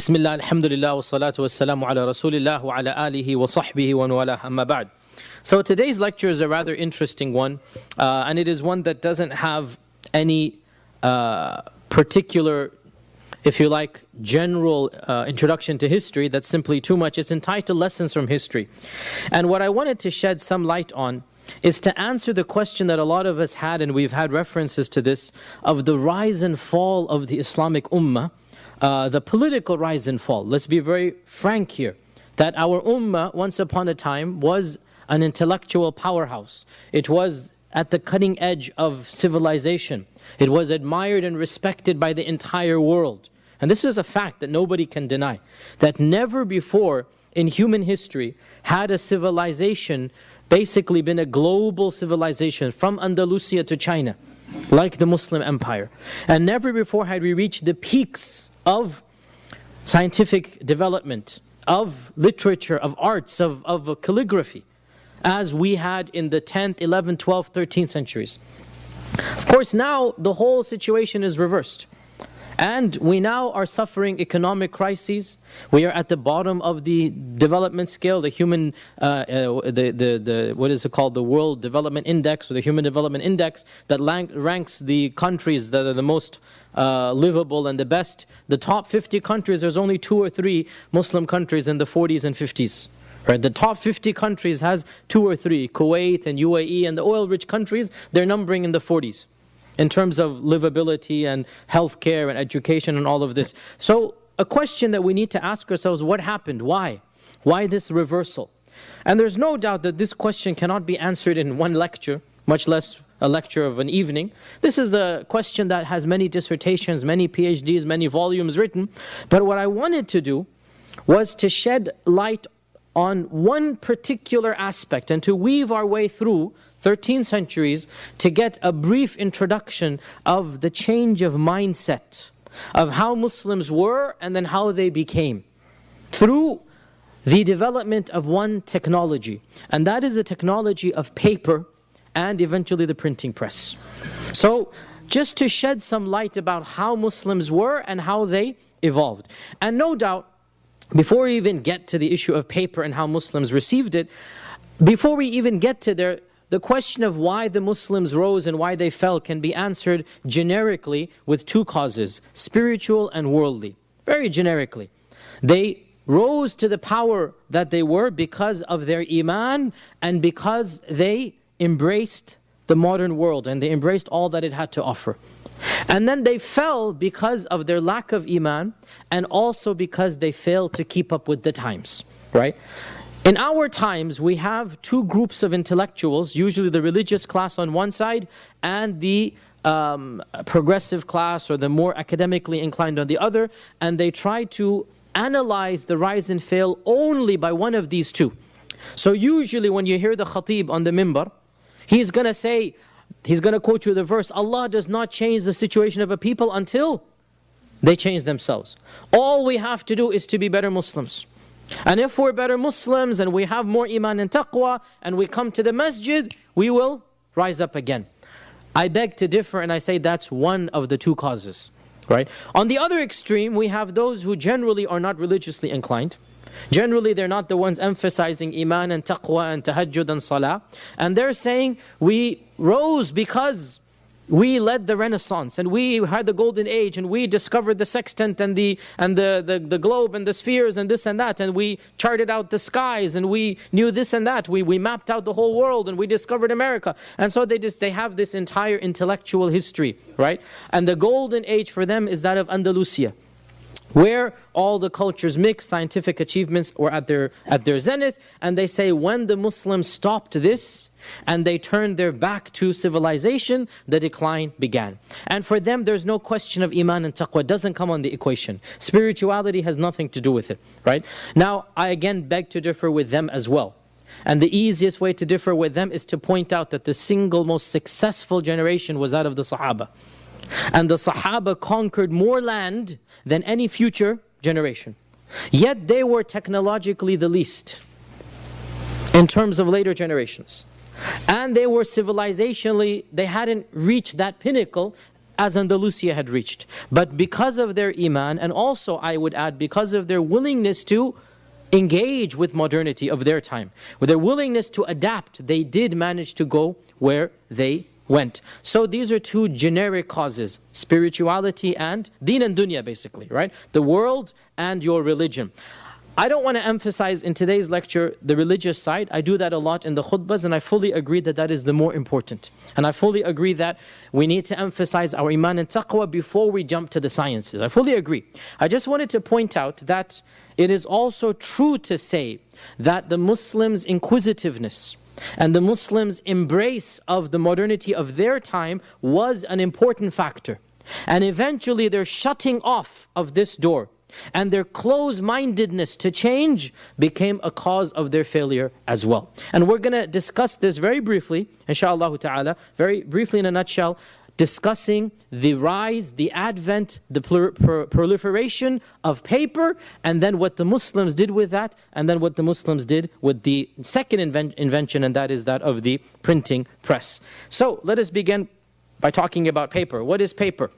Bismillah, alhamdulillah, wa salatu wa salamu ala rasulillah wa ala alihi wa sahbihi wa wala amma ba'd. So today's lecture is a rather interesting one, and it is one that doesn't have any particular, if you like, general introduction to history. That's simply too much. It's entitled Lessons from History. And what I wanted to shed some light on is to answer the question that a lot of us had, and we've had references to this, of the rise and fall of the Islamic Ummah, the political rise and fall. Let's be very frank here, that our Ummah once upon a time was an intellectual powerhouse. It was at the cutting edge of civilization. It was admired and respected by the entire world. And this is a fact that nobody can deny, that never before in human history had a civilization basically been a global civilization from Andalusia to China, like the Muslim empire. And never before had we reached the peaks of scientific development, of literature, of arts, of calligraphy, as we had in the 10th, 11th, 12th, 13th centuries. Of course, now the whole situation is reversed. And we now are suffering economic crises. We are at the bottom of the development scale, the human, what is it called, the World Development Index, or the Human Development Index, that ranks the countries that are the most livable and the best. The top 50 countries, there's only 2 or 3 Muslim countries in the 40s and 50s. Right? The top 50 countries has 2 or 3, Kuwait and UAE and the oil-rich countries, they're numbering in the 40s. In terms of livability and healthcare and education and all of this. So a question that we need to ask ourselves, what happened? Why? Why this reversal? And there's no doubt that this question cannot be answered in one lecture, much less a lecture of an evening. This is a question that has many dissertations, many PhDs, many volumes written. But what I wanted to do was to shed light on one particular aspect and to weave our way through 13 centuries to get a brief introduction of the change of mindset, of how Muslims were and then how they became, through the development of one technology, and that is the technology of paper and eventually the printing press. So just to shed some light about how Muslims were and how they evolved. And no doubt, before we even get to the issue of paper and how Muslims received it, before we even get to there, the question of why the Muslims rose and why they fell can be answered generically with 2 causes, spiritual and worldly. Very generically. They rose to the power that they were because of their iman and because they embraced the modern world and they embraced all that it had to offer. And then they fell because of their lack of iman and also because they failed to keep up with the times, right? In our times, we have 2 groups of intellectuals, usually the religious class on one side and the progressive class or the more academically inclined on the other, and they try to analyze the rise and fall only by one of these 2. So usually when you hear the khatib on the minbar, he's going to say, he's going to quote you the verse, Allah does not change the situation of a people until they change themselves. All we have to do is to be better Muslims. And if we're better Muslims and we have more iman and taqwa and we come to the masjid, we will rise up again. I beg to differ and I say that's one of the 2 causes. Right? On the other extreme, we have those who generally are not religiously inclined. Generally, they're not the ones emphasizing iman and taqwa and tahajjud and salah. And they're saying, we rose because we led the Renaissance and we had the golden age and we discovered the sextant and the globe and the spheres and this and that, and we charted out the skies and we knew this and that. We mapped out the whole world and we discovered America. And so they have this entire intellectual history, right? And the golden age for them is that of Andalusia, where all the cultures mix, scientific achievements were at their zenith. And they say when the Muslims stopped this and they turned their back to civilization, the decline began. And for them, there's no question of iman and taqwa. It doesn't come on the equation. Spirituality has nothing to do with it, right? Now, I again beg to differ with them as well. And the easiest way to differ with them is to point out that the single most successful generation was that of the Sahaba. And the Sahaba conquered more land than any future generation. Yet they were technologically the least in terms of later generations. And they were civilizationally, they hadn't reached that pinnacle as Andalusia had reached. But because of their iman, and also I would add because of their willingness to engage with modernity of their time, with their willingness to adapt, they did manage to go where they went. So these are two generic causes: spirituality and deen and dunya, basically, right? The world and your religion. I don't want to emphasize in today's lecture the religious side. I do that a lot in the khutbahs, and I fully agree that that is the more important. And I fully agree that we need to emphasize our iman and taqwa before we jump to the sciences. I fully agree. I just wanted to point out that it is also true to say that the Muslims' inquisitiveness and the Muslims' embrace of the modernity of their time was an important factor. And eventually their shutting off of this door and their close-mindedness to change became a cause of their failure as well. And we're going to discuss this very briefly, inshaAllah ta'ala, very briefly in a nutshell, discussing the rise, the advent, the proliferation of paper, and then what the Muslims did with that, and then what the Muslims did with the second invention, and that is that of the printing press. So let us begin by talking about paper. What is paper?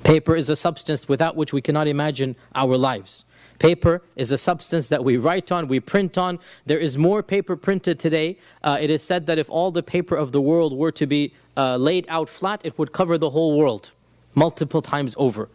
Paper is a substance without which we cannot imagine our lives. Paper is a substance that we write on, we print on. There is more paper printed today. It is said that if all the paper of the world were to be laid out flat, it would cover the whole world multiple times over.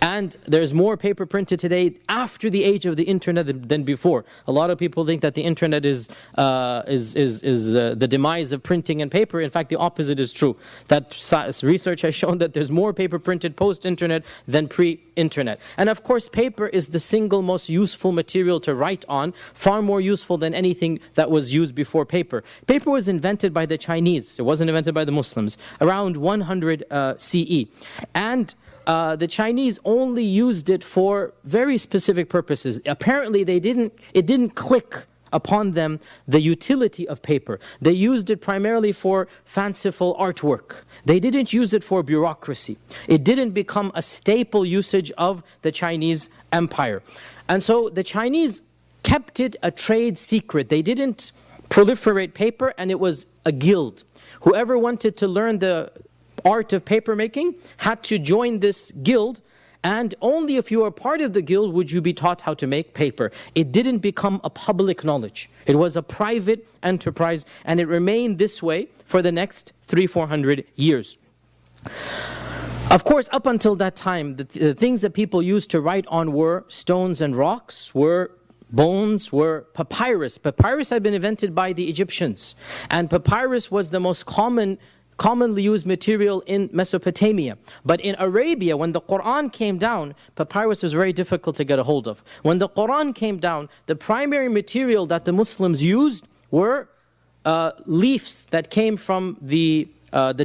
And there's more paper printed today after the age of the internet than before. A lot of people think that the internet is the demise of printing and paper. In fact, the opposite is true. That research has shown that there's more paper printed post-internet than pre-internet. And of course, paper is the single most useful material to write on, far more useful than anything that was used before paper. Paper was invented by the Chinese. It wasn't invented by the Muslims. Around 100 CE. And the Chinese only used it for very specific purposes. Apparently, it didn't click upon them the utility of paper. They used it primarily for fanciful artwork. They didn't use it for bureaucracy. It didn't become a staple usage of the Chinese empire. And so the Chinese kept it a trade secret. They didn't proliferate paper, and it was a guild. Whoever wanted to learn the art of paper making had to join this guild, and only if you are part of the guild would you be taught how to make paper. It didn't become a public knowledge. It was a private enterprise, and it remained this way for the next 300-400 years. Of course, up until that time, the things that people used to write on were stones and rocks, were bones, were papyrus. Papyrus had been invented by the Egyptians, and papyrus was the most commonly used material in Mesopotamia. But in Arabia, when the Quran came down, papyrus was very difficult to get a hold of. When the Quran came down, the primary material that the Muslims used were leaves that came from the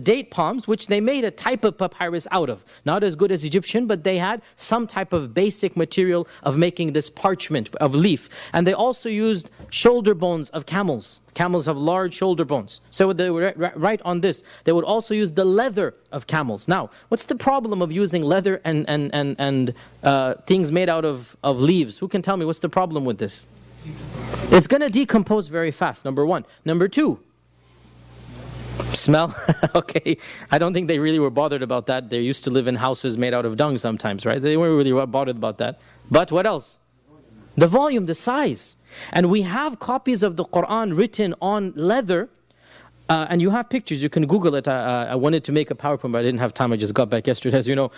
date palms, which they made a type of papyrus out of. Not as good as Egyptian, but they had some type of basic material of making this parchment of leaf. And they also used shoulder bones of camels. Camels have large shoulder bones. So they would write on this. They would also use the leather of camels. Now, what's the problem of using leather and things made out of leaves? Who can tell me what's the problem with this? It's going to decompose very fast, number one. Number two, smell? Okay, I don't think they really were bothered about that. They used to live in houses made out of dung sometimes, right? They weren't really bothered about that. But what else? The volume, the size. And we have copies of the Quran written on leather, and you have pictures. You can Google it. I wanted to make a PowerPoint, but I didn't have time. I just got back yesterday, as you know.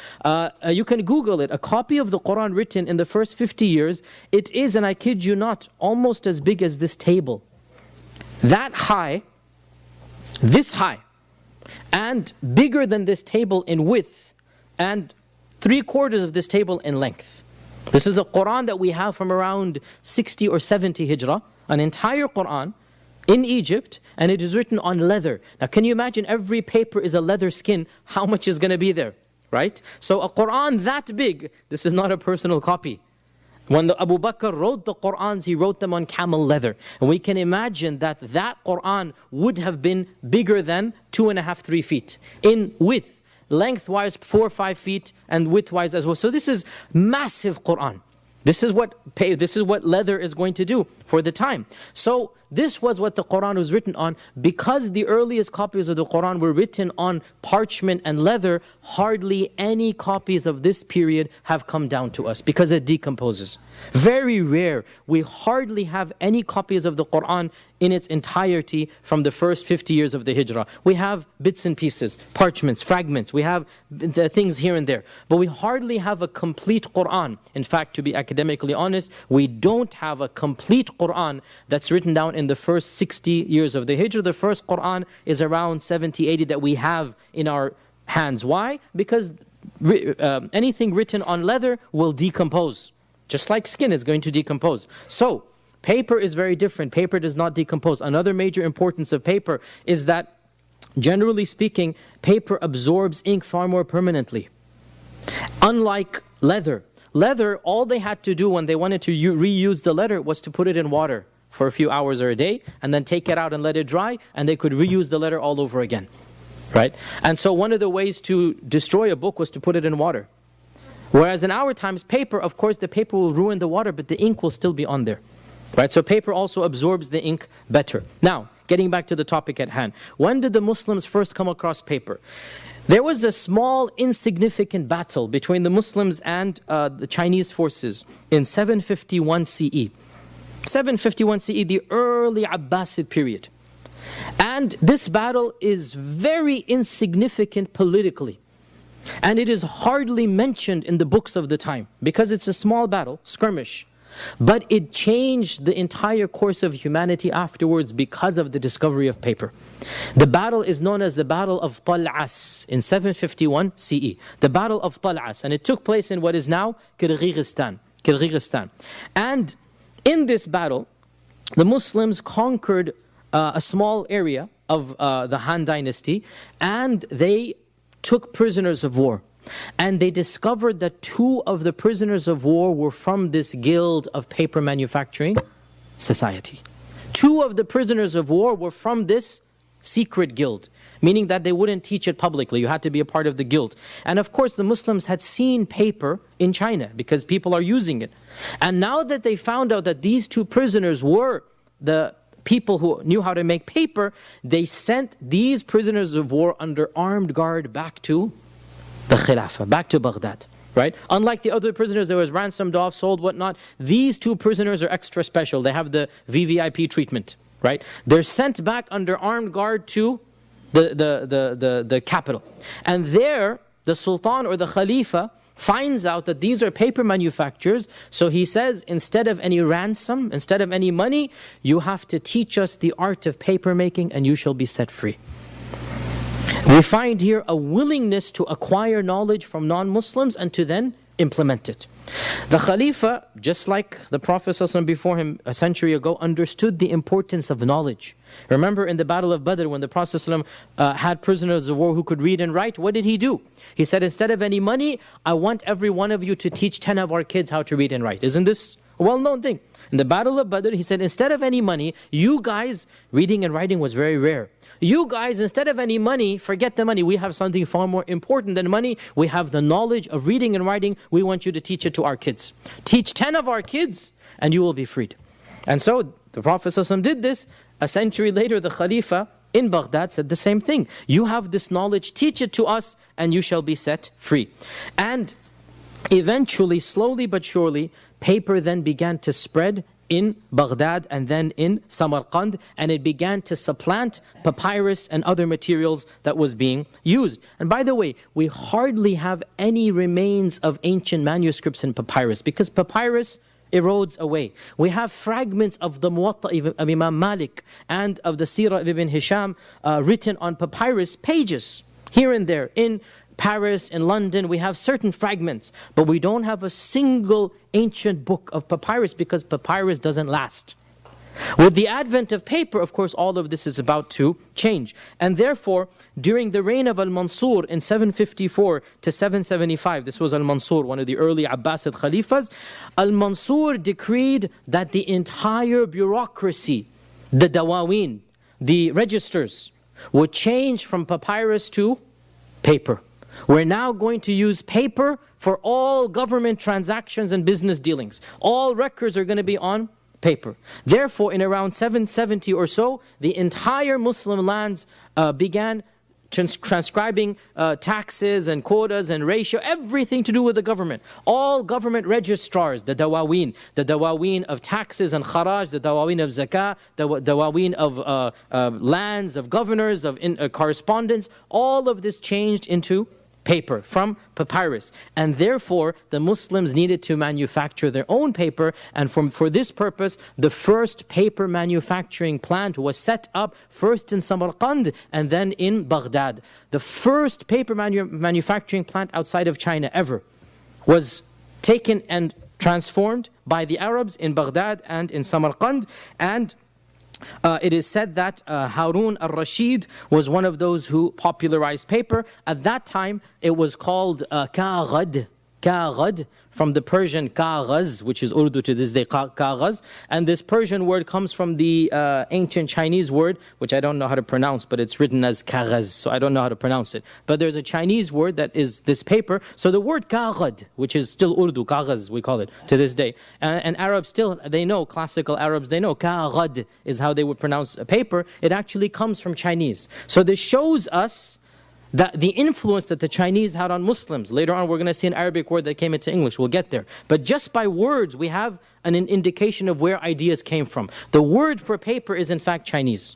You can Google it. A copy of the Quran written in the first 50 years. It is, and I kid you not, almost as big as this table. That high, this high, and bigger than this table in width, and 3/4 of this table in length. This is a Quran that we have from around 60 or 70 Hijrah, an entire Quran in Egypt, and it is written on leather. Now can you imagine, every paper is a leather skin, how much is going to be there, right? So a Quran that big, this is not a personal copy. When Abu Bakr wrote the Qur'ans, he wrote them on camel leather. And we can imagine that that Qur'an would have been bigger than 2.5, 3 feet in width. Lengthwise 4 or 5 feet, and widthwise as well. So this is massive Qur'an. This is what leather is going to do for the time. So this was what the Quran was written on. Because the earliest copies of the Quran were written on parchment and leather, hardly any copies of this period have come down to us because it decomposes. Very rare. We hardly have any copies of the Quran in its entirety from the first 50 years of the Hijrah. We have bits and pieces, parchments, fragments. We have the things here and there. But we hardly have a complete Quran. In fact, to be academically honest, we don't have a complete Quran that's written down in the first 60 years of the Hijrah. The first Quran is around 70, 80 that we have in our hands. Why? Because anything written on leather will decompose. Just like skin is going to decompose. So, paper is very different. Paper does not decompose. Another major importance of paper is that, generally speaking, paper absorbs ink far more permanently. Unlike leather. Leather, all they had to do when they wanted to reuse the leather was to put it in water for a few hours or a day, and then take it out and let it dry, and they could reuse the leather all over again. Right? And so one of the ways to destroy a book was to put it in water. Whereas in our times, paper, of course, the paper will ruin the water, but the ink will still be on there. Right? So paper also absorbs the ink better. Now, getting back to the topic at hand. When did the Muslims first come across paper? There was a small, insignificant battle between the Muslims and the Chinese forces in 751 CE. 751 CE, the early Abbasid period. And this battle is very insignificant politically. And it is hardly mentioned in the books of the time because it's a small battle, skirmish. But it changed the entire course of humanity afterwards because of the discovery of paper. The battle is known as the Battle of Tal'as in 751 CE. The Battle of Tal'as, and it took place in what is now Kyrgyzstan. And in this battle, the Muslims conquered a small area of the Han dynasty, and they took prisoners of war. And they discovered that 2 of the prisoners of war were from this guild of paper manufacturing society. 2 of the prisoners of war were from this secret guild, meaning that they wouldn't teach it publicly. You had to be a part of the guild. And of course, the Muslims had seen paper in China because people are using it. And now that they found out that these 2 prisoners were the people who knew how to make paper, they sent these prisoners of war under armed guard back to the Khilafah, back to Baghdad. Right? Unlike the other prisoners that was ransomed off, sold, whatnot, these 2 prisoners are extra special. They have the VVIP treatment. Right? They're sent back under armed guard to the capital. And there, the Sultan or the Khalifa finds out that these are paper manufacturers, so he says, instead of any ransom, instead of any money, you have to teach us the art of paper making and you shall be set free. We find here a willingness to acquire knowledge from non-Muslims and to then implement it. The Khalifa, just like the Prophet ﷺ before him a century ago, understood the importance of knowledge. Remember in the Battle of Badr when the Prophet ﷺ had prisoners of war who could read and write, what did he do? He said, instead of any money, I want every one of you to teach 10 of our kids how to read and write. Isn't this a well-known thing? In the Battle of Badr, he said, instead of any money, you guys, reading and writing was very rare. You guys, instead of any money, forget the money. We have something far more important than money. We have the knowledge of reading and writing. We want you to teach it to our kids. Teach 10 of our kids and you will be freed. And so the Prophet ﷺ did this. A century later, the Khalifa in Baghdad said the same thing. You have this knowledge, teach it to us and you shall be set free. And eventually, slowly but surely, paper then began to spread in Baghdad and then in Samarkand, and it began to supplant papyrus and other materials that was being used. And by the way, we hardly have any remains of ancient manuscripts in papyrus because papyrus erodes away. We have fragments of the Muwatta of Imam Malik and of the Sirah of Ibn Hisham written on papyrus pages here and there. In Paris, in London, we have certain fragments, but we don't have a single ancient book of papyrus because papyrus doesn't last. With the advent of paper, of course, all of this is about to change. And therefore, during the reign of Al-Mansur in 754 to 775, this was Al-Mansur, one of the early Abbasid Khalifas, Al-Mansur decreed that the entire bureaucracy, the dawawin, the registers, would change from papyrus to paper. We're now going to use paper for all government transactions and business dealings. All records are going to be on paper. Therefore, in around 770 or so, the entire Muslim lands began transcribing taxes and quotas and ratio, everything to do with the government. All government registrars, the dawaween of taxes and kharaj, the dawaween of zakah, the dawaween of lands, of governors, of correspondence, all of this changed into paper from papyrus. And therefore, the Muslims needed to manufacture their own paper. And for this purpose, the first paper manufacturing plant was set up first in Samarkand and then in Baghdad. The first paper manufacturing plant outside of China ever was taken and transformed by the Arabs in Baghdad and in Samarkand. And it is said that Harun al-Rashid was one of those who popularized paper. At that time, it was called kaghad, from the Persian kaghaz, which is Urdu to this day, kaghaz. And this Persian word comes from the ancient Chinese word, which I don't know how to pronounce, but it's written as kaghaz, so I don't know how to pronounce it. But there's a Chinese word that is this paper. So the word kaghad, which is still Urdu, kaghaz, we call it to this day. And Arabs still, they know, classical Arabs, they know kaghad is how they would pronounce a paper. It actually comes from Chinese. So this shows us that the influence that the Chinese had on Muslims. Later on, we're going to see an Arabic word that came into English. We'll get there. But just by words, we have an indication of where ideas came from. The word for paper is in fact Chinese.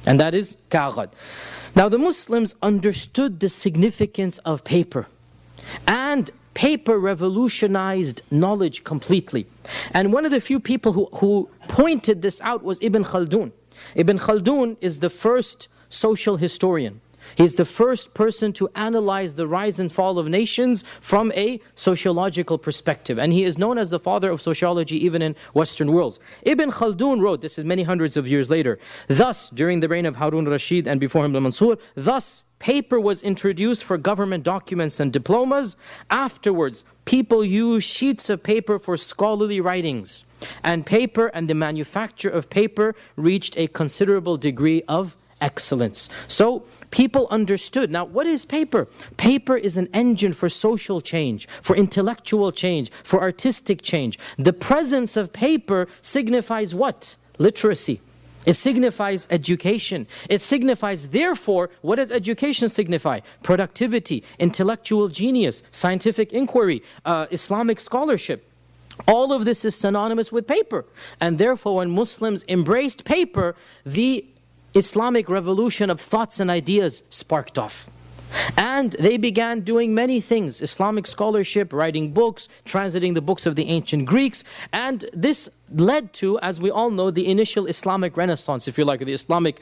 And that is kaghad. Now the Muslims understood the significance of paper. And paper revolutionized knowledge completely. And one of the few people who pointed this out was Ibn Khaldun. Ibn Khaldun is the first social historian. He's the first person to analyze the rise and fall of nations from a sociological perspective. And he is known as the father of sociology even in Western worlds. Ibn Khaldun wrote, this is many hundreds of years later, thus, during the reign of Harun al-Rashid and before him al-Mansur, thus, paper was introduced for government documents and diplomas. Afterwards, people used sheets of paper for scholarly writings. And paper and the manufacture of paper reached a considerable degree of excellence. So people understood. Now, what is paper? Paper is an engine for social change, for intellectual change, for artistic change. The presence of paper signifies what? Literacy. It signifies education. It signifies, therefore, what does education signify? Productivity, intellectual genius, scientific inquiry, Islamic scholarship. All of this is synonymous with paper. And therefore, when Muslims embraced paper, the Islamic revolution of thoughts and ideas sparked off. And they began doing many things, Islamic scholarship, writing books, translating the books of the ancient Greeks. And this led to, as we all know, the initial Islamic renaissance, if you like, the Islamic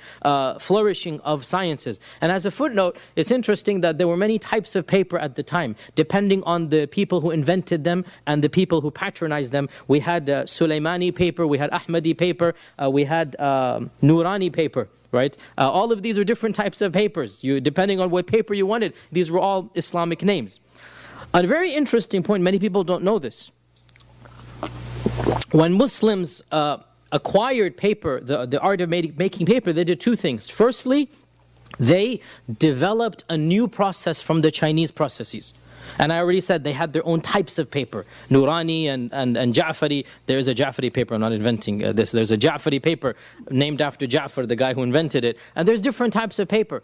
flourishing of sciences. And as a footnote, it's interesting that there were many types of paper at the time, depending on the people who invented them and the people who patronized them. We had Sulaimani paper, we had Ahmadi paper, we had Nurani paper. Right? All of these are different types of papers. Depending on what paper you wanted, these were all Islamic names. A very interesting point, many people don't know this. When Muslims acquired paper, the art of making paper, they did two things. Firstly, they developed a new process from the Chinese processes. And I already said they had their own types of paper. Nurani and Ja'fari. There's a Ja'fari paper, I'm not inventing this. There's a Ja'fari paper named after Ja'far, the guy who invented it. And there's different types of paper.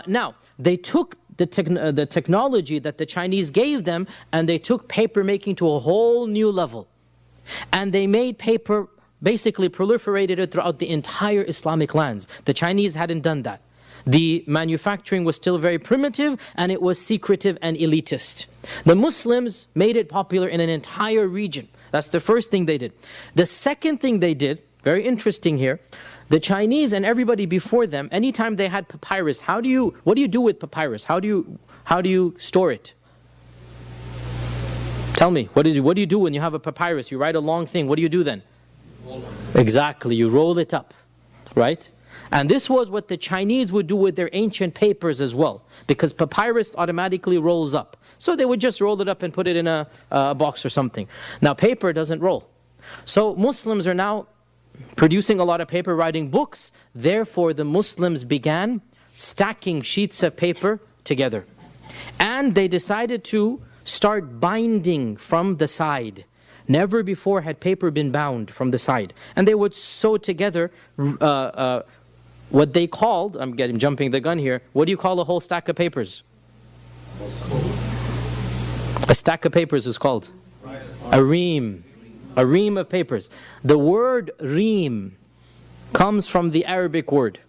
Now, they took the technology that the Chinese gave them, and they took paper making to a whole new level. And they made paper, basically proliferated it throughout the entire Islamic lands. The Chinese hadn't done that. The manufacturing was still very primitive, and it was secretive and elitist. The Muslims made it popular in an entire region. That's the first thing they did. The second thing they did, very interesting here, the Chinese and everybody before them, anytime they had papyrus, what do you do with papyrus? How do you store it? Tell me, what do you do when you have a papyrus? You write a long thing, what do you do then? Exactly, you roll it up, right? And this was what the Chinese would do with their ancient papers as well, because papyrus automatically rolls up. So they would just roll it up and put it in a box or something. Now paper doesn't roll. So Muslims are now producing a lot of paper, writing books. Therefore the Muslims began stacking sheets of paper together. And they decided to start binding from the side. Never before had paper been bound from the side. And they would sew together what they called, I'm jumping the gun here, what do you call a whole stack of papers? A stack of papers is called a ream. A ream of papers. The word ream comes from the Arabic word.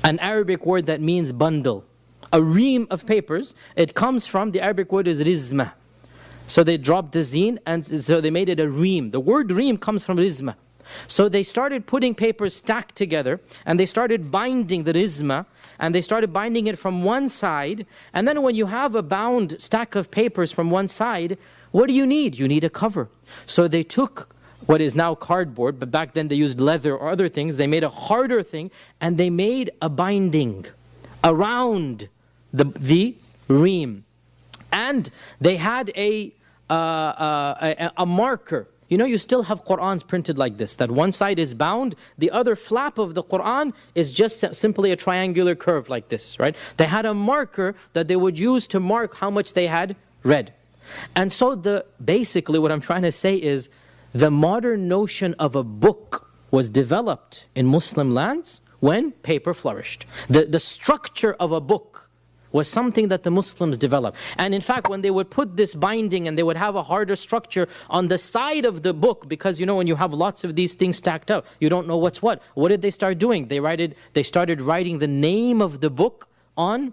An Arabic word that means bundle. A ream of papers, it comes from, the Arabic word is rizma. So they dropped the zeen and so they made it a ream. The word ream comes from rizma. So they started putting papers stacked together and they started binding the rizma and they started binding it from one side. And then when you have a bound stack of papers from one side, what do you need? You need a cover. So they took what is now cardboard, but back then they used leather or other things. They made a harder thing and they made a binding around the ream. And they had a marker. You know, you still have Qur'ans printed like this, that one side is bound, the other flap of the Qur'an is just simply a triangular curve like this, right? They had a marker that they would use to mark how much they had read. And so basically what I'm trying to say is, the modern notion of a book was developed in Muslim lands when paper flourished. The structure of a book was something that the Muslims developed. And in fact, when they would put this binding and they would have a harder structure on the side of the book, because you know when you have lots of these things stacked up, you don't know what's what. What did they start doing? They started writing the name of the book on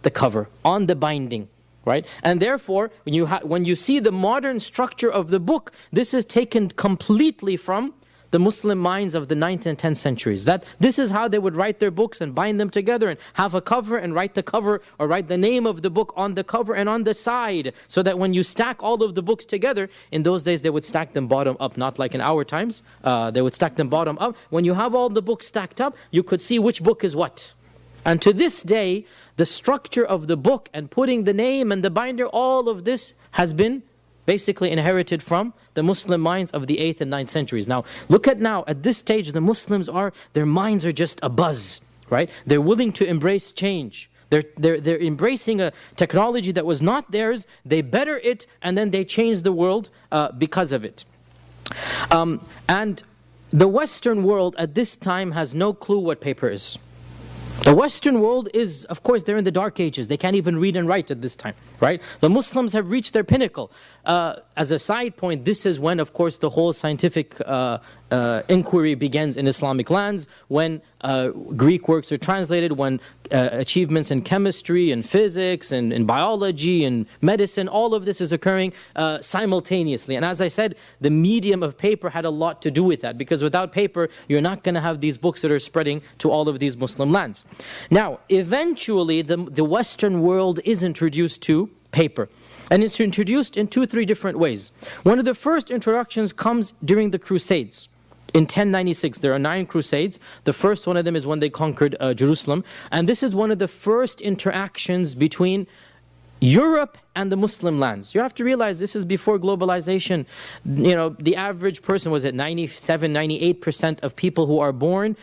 the cover, on the binding. Right? And therefore, when you see the modern structure of the book, this is taken completely from the Muslim minds of the 9th and 10th centuries. That this is how they would write their books and bind them together and have a cover and write the cover or write the name of the book on the cover and on the side, so that when you stack all of the books together, in those days they would stack them bottom up, not like in our times. They would stack them bottom up. When you have all the books stacked up, you could see which book is what. And to this day, the structure of the book and putting the name and the binder, all of this has been basically inherited from the Muslim minds of the 8th and 9th centuries. Now, look at now, at this stage, the Muslims their minds are just abuzz, right? They're willing to embrace change. They're embracing a technology that was not theirs, they better it, and then they change the world because of it. And the Western world at this time has no clue what paper is. The Western world is, of course, they're in the dark ages. They can't even read and write at this time, right? The Muslims have reached their pinnacle. As a side point, this is when, of course, the whole scientific inquiry begins in Islamic lands, when Greek works are translated, when achievements in chemistry and physics and in biology and medicine, all of this is occurring simultaneously. And as I said, the medium of paper had a lot to do with that, because without paper, you're not going to have these books that are spreading to all of these Muslim lands. Now, eventually, the Western world is introduced to paper. And it's introduced in 2-3 different ways. One of the first introductions comes during the Crusades. In 1096, there are 9 crusades. The first one of them is when they conquered Jerusalem. And this is one of the first interactions between Europe and the Muslim lands. You have to realize this is before globalization. You know, the average person was at 97, 98% of people who are born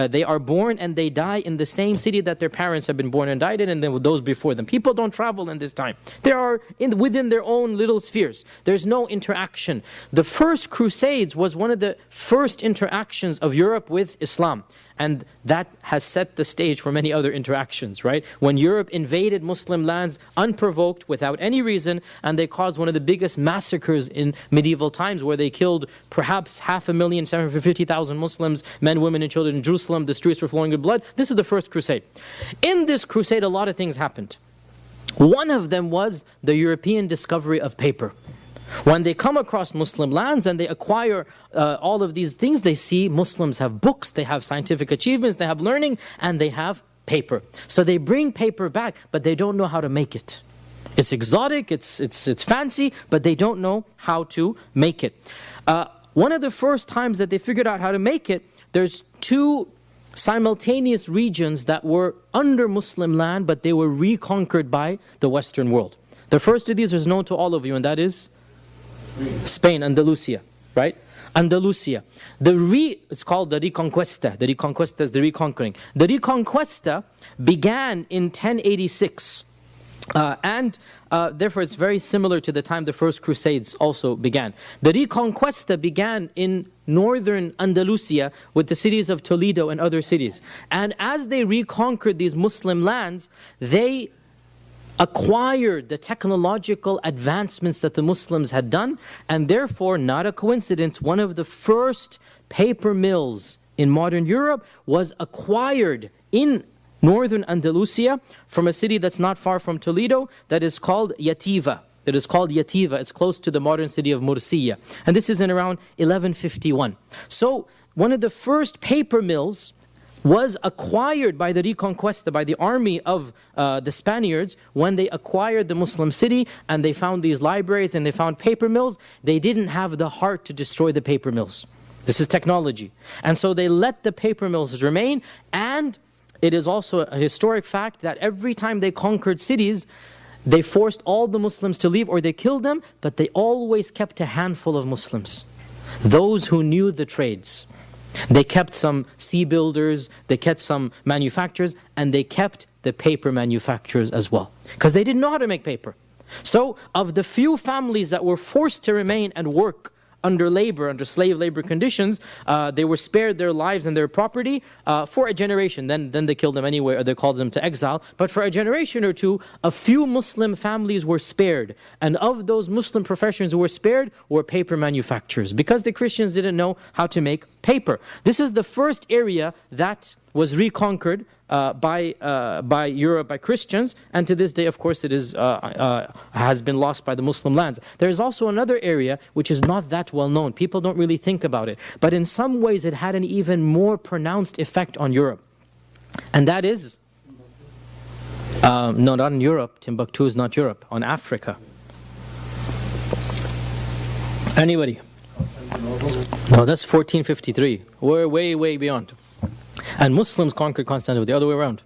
they are born and they die in the same city that their parents have been born and died in, and then with those before them. People don't travel in this time. They are within their own little spheres. There's no interaction. The first Crusades was one of the first interactions of Europe with Islam. And that has set the stage for many other interactions, right? When Europe invaded Muslim lands unprovoked, without any reason, and they caused one of the biggest massacres in medieval times, where they killed perhaps 500,000, 750,000 Muslims, men, women, and children in Jerusalem. The streets were flowing with blood. This is the first crusade. In this crusade, a lot of things happened. One of them was the European discovery of paper. When they come across Muslim lands and they acquire all of these things, they see Muslims have books, they have scientific achievements, they have learning, and they have paper. So they bring paper back, but they don't know how to make it. It's exotic, it's fancy, but they don't know how to make it. One of the first times that they figured out how to make it, there's 2 simultaneous regions that were under Muslim land, but they were reconquered by the Western world. The first of these is known to all of you, and that is Spain, Andalusia, right? Andalusia. It's called the Reconquista. The Reconquista is the reconquering. The Reconquista began in 1086. Therefore, it's very similar to the time the first Crusades also began. The Reconquista began in northern Andalusia with the cities of Toledo and other cities. And as they reconquered these Muslim lands, they acquired the technological advancements that the Muslims had done, and therefore, not a coincidence, one of the first paper mills in modern Europe was acquired in northern Andalusia from a city that's not far from Toledo that is called Yativa. It is called Yativa. It's close to the modern city of Murcia. And this is in around 1151. So one of the first paper mills was acquired by the Reconquista, by the army of the Spaniards. When they acquired the Muslim city and they found these libraries and they found paper mills, they didn't have the heart to destroy the paper mills. This is technology. And so they let the paper mills remain, and it is also a historic fact that every time they conquered cities, they forced all the Muslims to leave or they killed them, but they always kept a handful of Muslims, those who knew the trades. They kept some sea builders, they kept some manufacturers, and they kept the paper manufacturers as well, because they didn't know how to make paper. So of the few families that were forced to remain and work under labor, under slave labor conditions, they were spared their lives and their property for a generation. Then they killed them anyway, or they called them to exile. But for a generation or two, a few Muslim families were spared. And of those Muslim professions who were spared were paper manufacturers, because the Christians didn't know how to make paper. This is the first area that was reconquered by Europe, by Christians, and to this day, of course, it is has been lost by the Muslim lands. There is also another area which is not that well known. People don't really think about it, but in some ways it had an even more pronounced effect on Europe, and that is no, not in Europe. Timbuktu is not Europe. On Africa. Anybody? No, that's 1453. We're way beyond. And Muslims conquered Constantinople the other way around.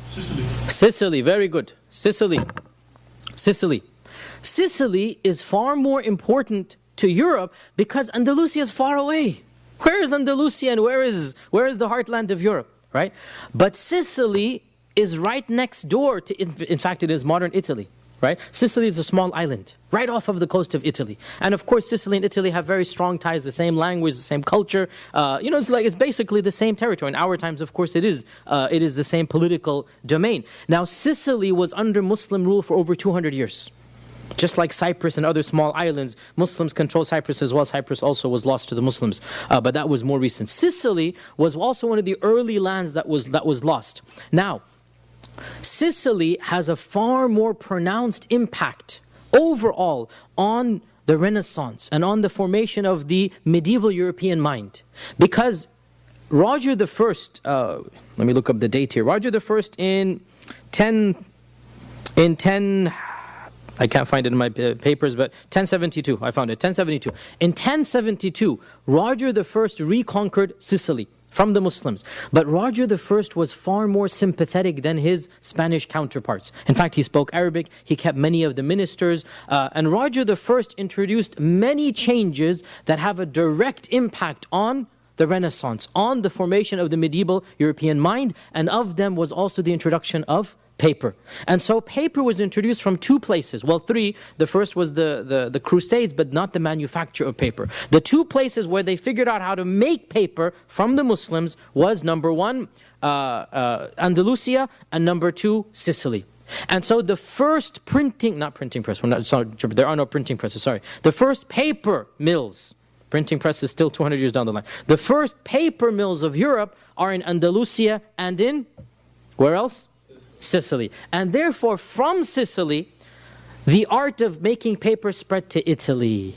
Sicily, very good. Sicily is far more important to Europe because Andalusia is far away. Where is Andalusia and where is the heartland of Europe, right? But Sicily is right next door to, in fact, it is modern Italy. Right? Sicily is a small island, right off of the coast of Italy. And of course, Sicily and Italy have very strong ties, the same language, the same culture. It's basically the same territory. In our times, of course, it is the same political domain. Now, Sicily was under Muslim rule for over 200 years. Just like Cyprus and other small islands, Muslims controlled Cyprus as well. Cyprus also was lost to the Muslims, but that was more recent. Sicily was also one of the early lands that was lost. Now, Sicily has a far more pronounced impact overall on the Renaissance and on the formation of the medieval European mind. Because Roger the First, let me look up the date here. Roger the First in 10, I can't find it in my papers, but 1072, I found it, 1072. In 1072, Roger the First reconquered Sicily from the Muslims. But Roger the First was far more sympathetic than his Spanish counterparts. In fact, he spoke Arabic, he kept many of the ministers, and Roger the First introduced many changes that have a direct impact on the Renaissance, on the formation of the medieval European mind, and of them was also the introduction of paper. And so paper was introduced from two places. Well, three. The first was the Crusades, but not the manufacture of paper. The two places where they figured out how to make paper from the Muslims was number one, Andalusia, and number two, Sicily. And so the first there are no printing presses, sorry. The first paper mills, printing press is still 200 years down the line. The first paper mills of Europe are in Andalusia and in, where else? Sicily. And therefore, from Sicily, the art of making paper spread to Italy.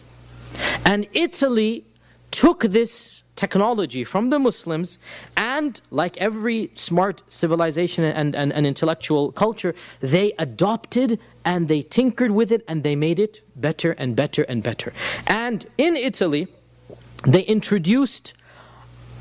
And Italy took this technology from the Muslims, and like every smart civilization and intellectual culture, they adopted and they tinkered with it and they made it better and better and better. And in Italy, they introduced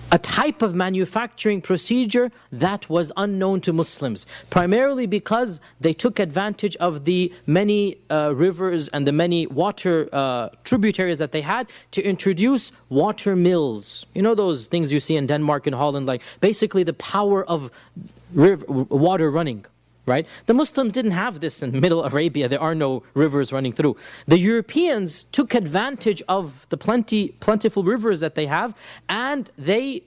a type of manufacturing procedure that was unknown to Muslims, primarily because they took advantage of the many rivers and the many water tributaries that they had to introduce water mills. You know those things you see in Denmark and Holland, like basically the power of water running. right? The Muslims didn't have this in Middle Arabia. There are no rivers running through. The Europeans took advantage of the plentiful rivers that they have, and they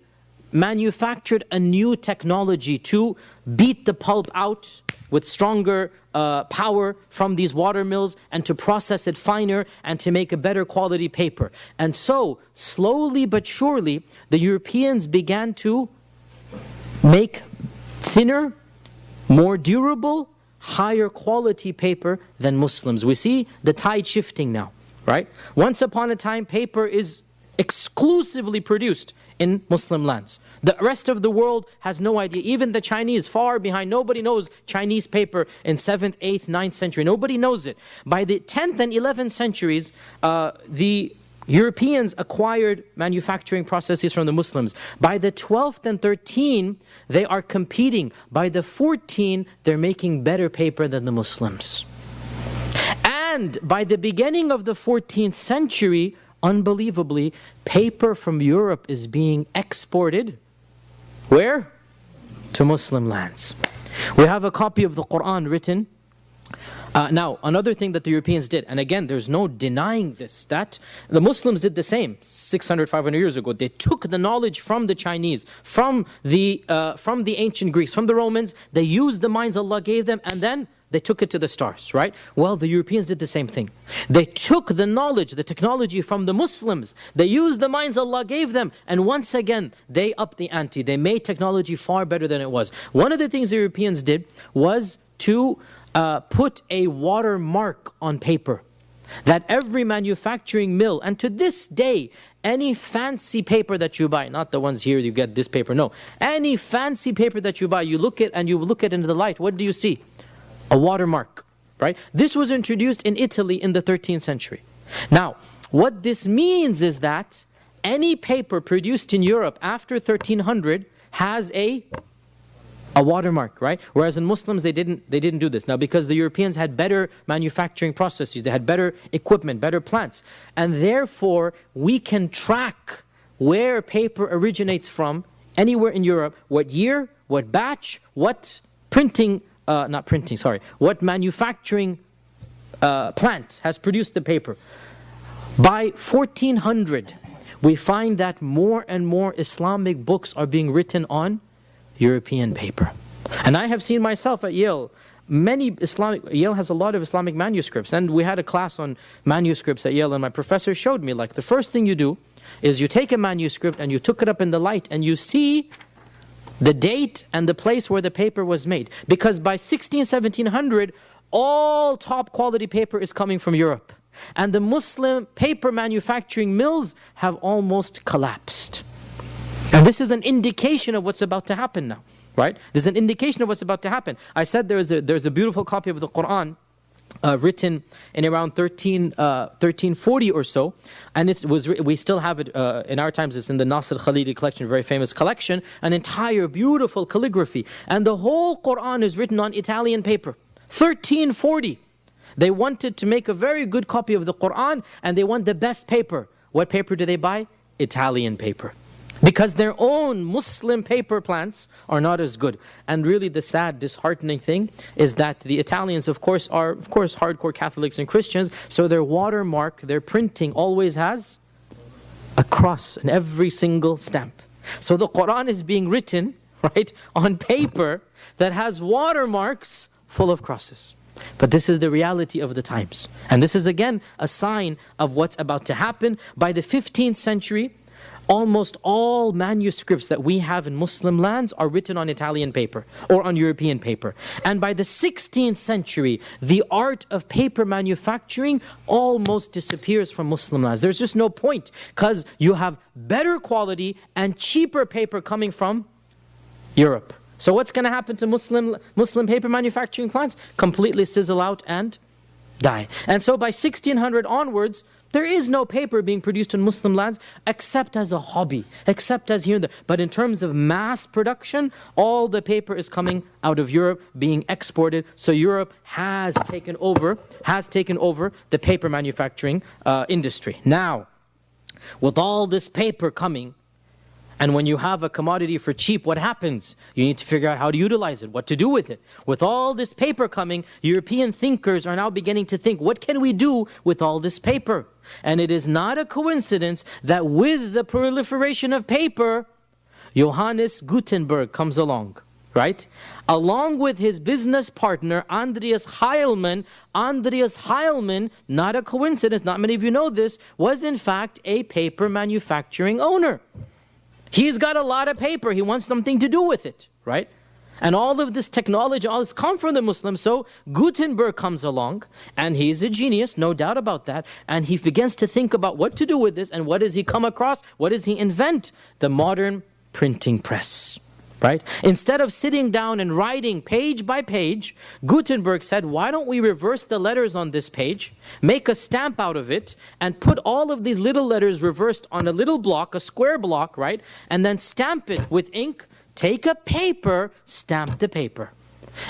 manufactured a new technology to beat the pulp out with stronger power from these water mills, and to process it finer and to make a better quality paper. And so, slowly but surely, the Europeans began to make thinner, more durable, higher quality paper than Muslims. We see the tide shifting now, right? Once upon a time, paper is exclusively produced in Muslim lands. The rest of the world has no idea. Even the Chinese, far behind. Nobody knows Chinese paper in 7th, 8th, 9th century. Nobody knows it. By the 10th and 11th centuries, the Europeans acquired manufacturing processes from the Muslims. By the 12th and 13th, they are competing. By the 14th, they're making better paper than the Muslims. And by the beginning of the 14th century, unbelievably, paper from Europe is being exported. Where? To Muslim lands. We have a copy of the Quran written. Now, another thing that the Europeans did, and again, there's no denying this, that the Muslims did the same 600, 500 years ago. They took the knowledge from the Chinese, from the ancient Greeks, from the Romans. They used the minds Allah gave them, and then they took it to the stars, right? Well, the Europeans did the same thing. They took the knowledge, the technology from the Muslims. They used the minds Allah gave them. And once again, they upped the ante. They made technology far better than it was. One of the things the Europeans did was to put a watermark on paper. That every manufacturing mill, and to this day, any fancy paper that you buy, not the ones here, you get this paper, no. Any fancy paper that you buy, you look at and you look at it into the light, what do you see? A watermark, right? This was introduced in Italy in the 13th century. Now, what this means is that any paper produced in Europe after 1300 has a watermark, right? Whereas in Muslims, they didn't do this. Now, because the Europeans had better manufacturing processes, they had better equipment, better plants, and therefore we can track where paper originates from anywhere in Europe, what year, what batch, what what manufacturing plant has produced the paper. By 1400, we find that more and more Islamic books are being written on European paper. And I have seen myself at Yale, Yale has a lot of Islamic manuscripts, and we had a class on manuscripts at Yale, and my professor showed me, like, the first thing you do is you take a manuscript and you took it up in the light and you see the date and the place where the paper was made. Because by 1700, all top quality paper is coming from Europe. And the Muslim paper manufacturing mills have almost collapsed. And this is an indication of what's about to happen now, right? This is an indication of what's about to happen. I said there's a beautiful copy of the Quran written in around 1340 or so, and we still have it in our times. It's in the Nasr Khalidi collection, very famous collection, an entire beautiful calligraphy, and the whole Quran is written on Italian paper. 1340. They wanted to make a very good copy of the Quran, and they want the best paper. What paper do they buy? Italian paper. Because their own Muslim paper plants are not as good. And really the sad, disheartening thing is that the Italians, of course, are hardcore Catholics and Christians, so their watermark, their printing always has a cross in every single stamp. So the Quran is being written, right, on paper that has watermarks full of crosses. But this is the reality of the times. And this is again a sign of what's about to happen. By the 15th century, almost all manuscripts that we have in Muslim lands are written on Italian paper or on European paper. And by the 16th century, the art of paper manufacturing almost disappears from Muslim lands. There's just no point, because you have better quality and cheaper paper coming from Europe. So what's going to happen to Muslim paper manufacturing plants? Completely sizzle out and die. And so by 1600 onwards, there is no paper being produced in Muslim lands except as a hobby, except as here and there. But in terms of mass production, all the paper is coming out of Europe, being exported. So Europe has taken over the paper manufacturing industry. Now, with all this paper coming, And when you have a commodity for cheap, what happens? You need to figure out how to utilize it, what to do with it. With all this paper coming, European thinkers are now beginning to think, what can we do with all this paper? And it is not a coincidence that with the proliferation of paper, Johannes Gutenberg comes along, right? Along with his business partner, Andreas Heilmann. Andreas Heilmann, not a coincidence, not many of you know this, was in fact a paper manufacturing owner. He's got a lot of paper. He wants something to do with it, right? And all of this technology, all this come from the Muslims. So Gutenberg comes along, and he's a genius, no doubt about that. And he begins to think about what to do with this, and what does he come across? What does he invent? The modern printing press, right? Instead of sitting down and writing page by page, Gutenberg said, why don't we reverse the letters on this page, make a stamp out of it, and put all of these little letters reversed on a little block, a square block, right? And then stamp it with ink, take a paper, stamp the paper.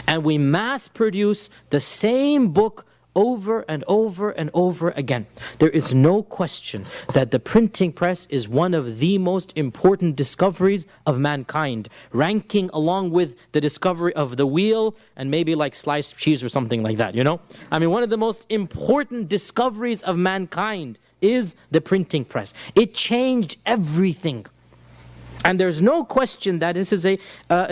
And we mass produce the same book over and over and over again. There is no question that the printing press is one of the most important discoveries of mankind, ranking along with the discovery of the wheel and maybe like sliced cheese or something like that, you know? I mean, one of the most important discoveries of mankind is the printing press. It changed everything. And there's no question that this is a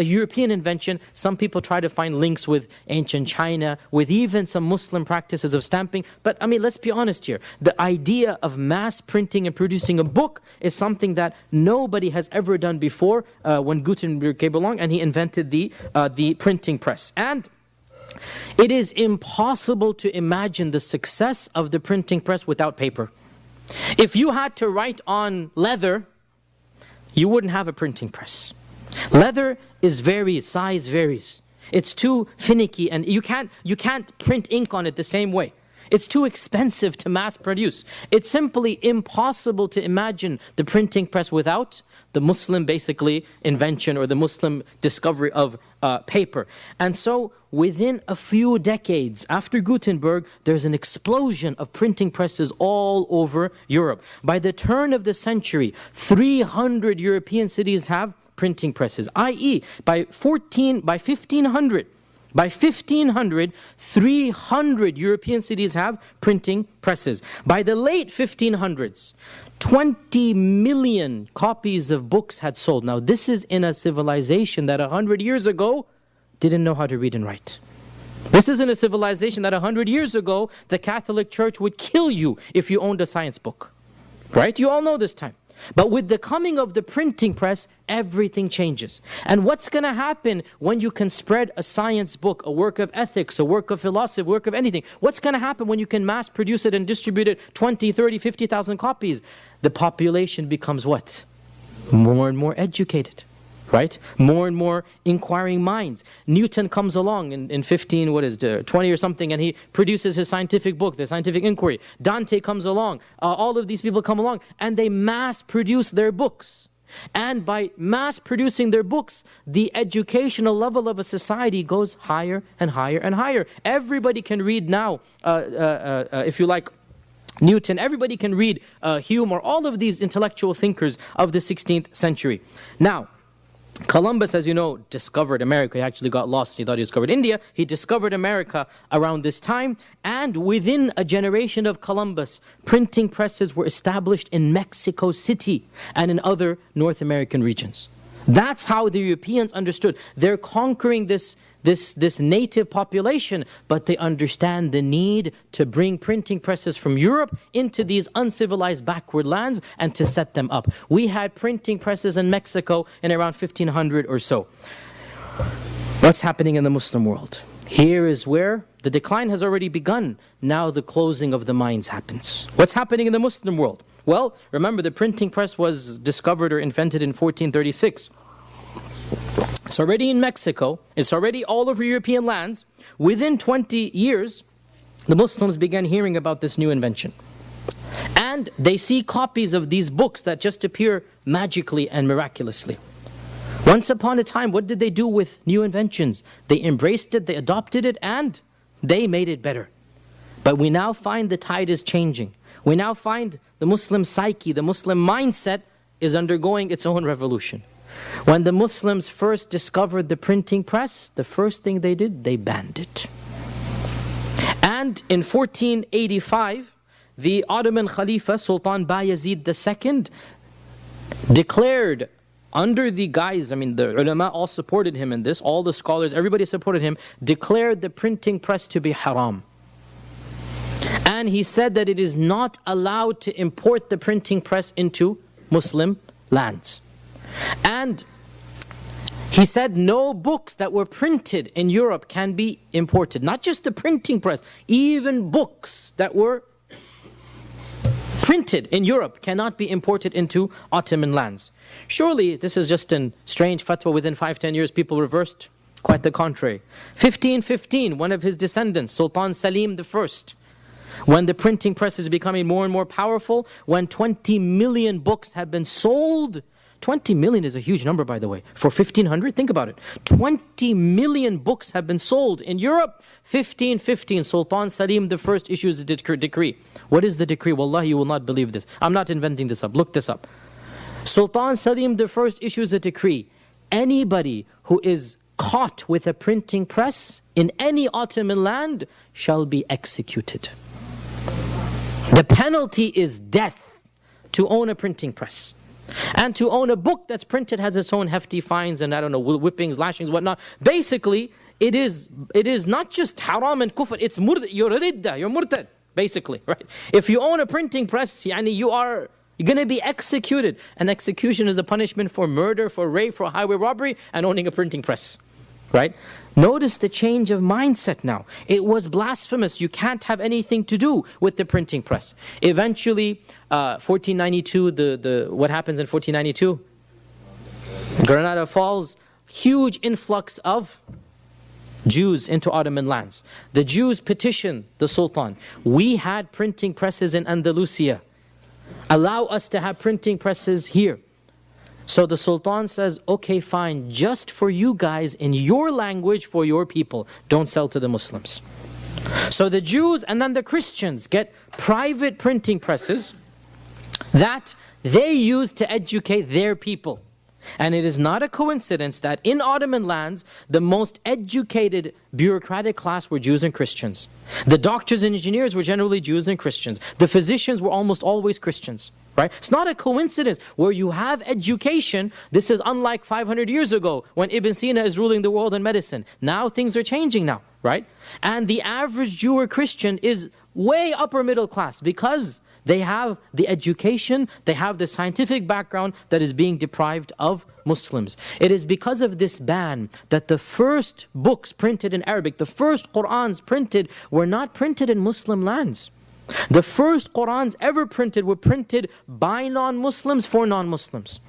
European invention. Some people try to find links with ancient China, with even some Muslim practices of stamping. But I mean, let's be honest here. The idea of mass printing and producing a book is something that nobody has ever done before when Gutenberg came along and he invented the printing press. And it is impossible to imagine the success of the printing press without paper. If you had to write on leather, you wouldn't have a printing press. Leather size varies. It's too finicky, and you can't print ink on it the same way. It's too expensive to mass produce. It's simply impossible to imagine the printing press without the Muslim basically invention or the Muslim discovery of paper. And so within a few decades after Gutenberg, there's an explosion of printing presses all over Europe. By the turn of the century, 300 European cities have printing presses, i.e. by 1500, 300 European cities have printing presses. By the late 1500s, 20 million copies of books had sold. Now, this is in a civilization that 100 years ago didn't know how to read and write. This is in a civilization that 100 years ago, the Catholic Church would kill you if you owned a science book. Right? You all know this time. But with the coming of the printing press, everything changes. And what's going to happen when you can spread a science book, a work of ethics, a work of philosophy, a work of anything? What's going to happen when you can mass produce it and distribute it 20, 30, 50,000 copies? The population becomes what? More and more educated. Right? More and more inquiring minds. Newton comes along in 20 or something, and he produces his scientific book, the Scientific Inquiry. Dante comes along. All of these people come along, and they mass produce their books. And by mass producing their books, the educational level of a society goes higher and higher and higher. Everybody can read now, if you like, Newton. Everybody can read Hume or all of these intellectual thinkers of the 16th century. Now, Columbus, as you know, discovered America. He actually got lost. He thought he discovered India. He discovered America around this time. And within a generation of Columbus, printing presses were established in Mexico City and in other North American regions. That's how the Europeans understood. They're conquering this native population, but they understand the need to bring printing presses from Europe into these uncivilized backward lands and to set them up. We had printing presses in Mexico in around 1500 or so. What's happening in the Muslim world? Here is where the decline has already begun. Now the closing of the minds happens. What's happening in the Muslim world? Well, remember the printing press was discovered or invented in 1436. It's already in Mexico. It's already all over European lands. Within 20 years, the Muslims began hearing about this new invention. And they see copies of these books that just appear magically and miraculously. Once upon a time, what did they do with new inventions? They embraced it, they adopted it, and they made it better. But we now find the tide is changing. We now find the Muslim psyche, the Muslim mindset is undergoing its own revolution. When the Muslims first discovered the printing press, the first thing they did, they banned it. And in 1485, the Ottoman Khalifa, Sultan Bayezid II, declared under the guise, the ulama all supported him in this, all the scholars, everybody supported him, declared the printing press to be haram. And he said that it is not allowed to import the printing press into Muslim lands. And he said no books that were printed in Europe can be imported. Not just the printing press, even books that were printed in Europe cannot be imported into Ottoman lands. Surely this is just a strange fatwa. Within 5-10 years people reversed. Quite the contrary. 1515, one of his descendants, Sultan Salim I, when the printing press is becoming more and more powerful, when 20 million books have been sold. 20 million is a huge number, by the way. For 1500, think about it. 20 million books have been sold in Europe. 1515, Sultan Salim I issues a decree. What is the decree? Wallahi, you will not believe this. I'm not inventing this up. Look this up. Sultan Salim I issues a decree. Anybody who is caught with a printing press in any Ottoman land shall be executed. The penalty is death to own a printing press. And to own a book that's printed has its own hefty fines and whippings, lashings, whatnot. Basically, it is not just haram and kufr, it's you're ridda, you're murtad, basically, right? If you own a printing press, you are going to be executed. And execution is a punishment for murder, for rape, for highway robbery, and owning a printing press, right? Notice the change of mindset now. It was blasphemous. You can't have anything to do with the printing press. Eventually, 1492, what happens in 1492? Granada falls. Huge influx of Jews into Ottoman lands. The Jews petition the Sultan. We had printing presses in Andalusia. Allow us to have printing presses here. So the Sultan says, okay, fine, just for you guys, in your language, for your people, don't sell to the Muslims. So the Jews and then the Christians get private printing presses that they use to educate their people. And it is not a coincidence that in Ottoman lands, the most educated bureaucratic class were Jews and Christians. The doctors and engineers were generally Jews and Christians. The physicians were almost always Christians. Right? It's not a coincidence where you have education. This is unlike 500 years ago when Ibn Sina is ruling the world in medicine. Now things are changing now, right? And the average Jew or Christian is way upper middle class because they have the education, they have the scientific background that is being deprived of Muslims. It is because of this ban that the first books printed in Arabic, the first Qur'ans printed, were not printed in Muslim lands. The first Qur'ans ever printed were printed by non-Muslims for non-Muslims.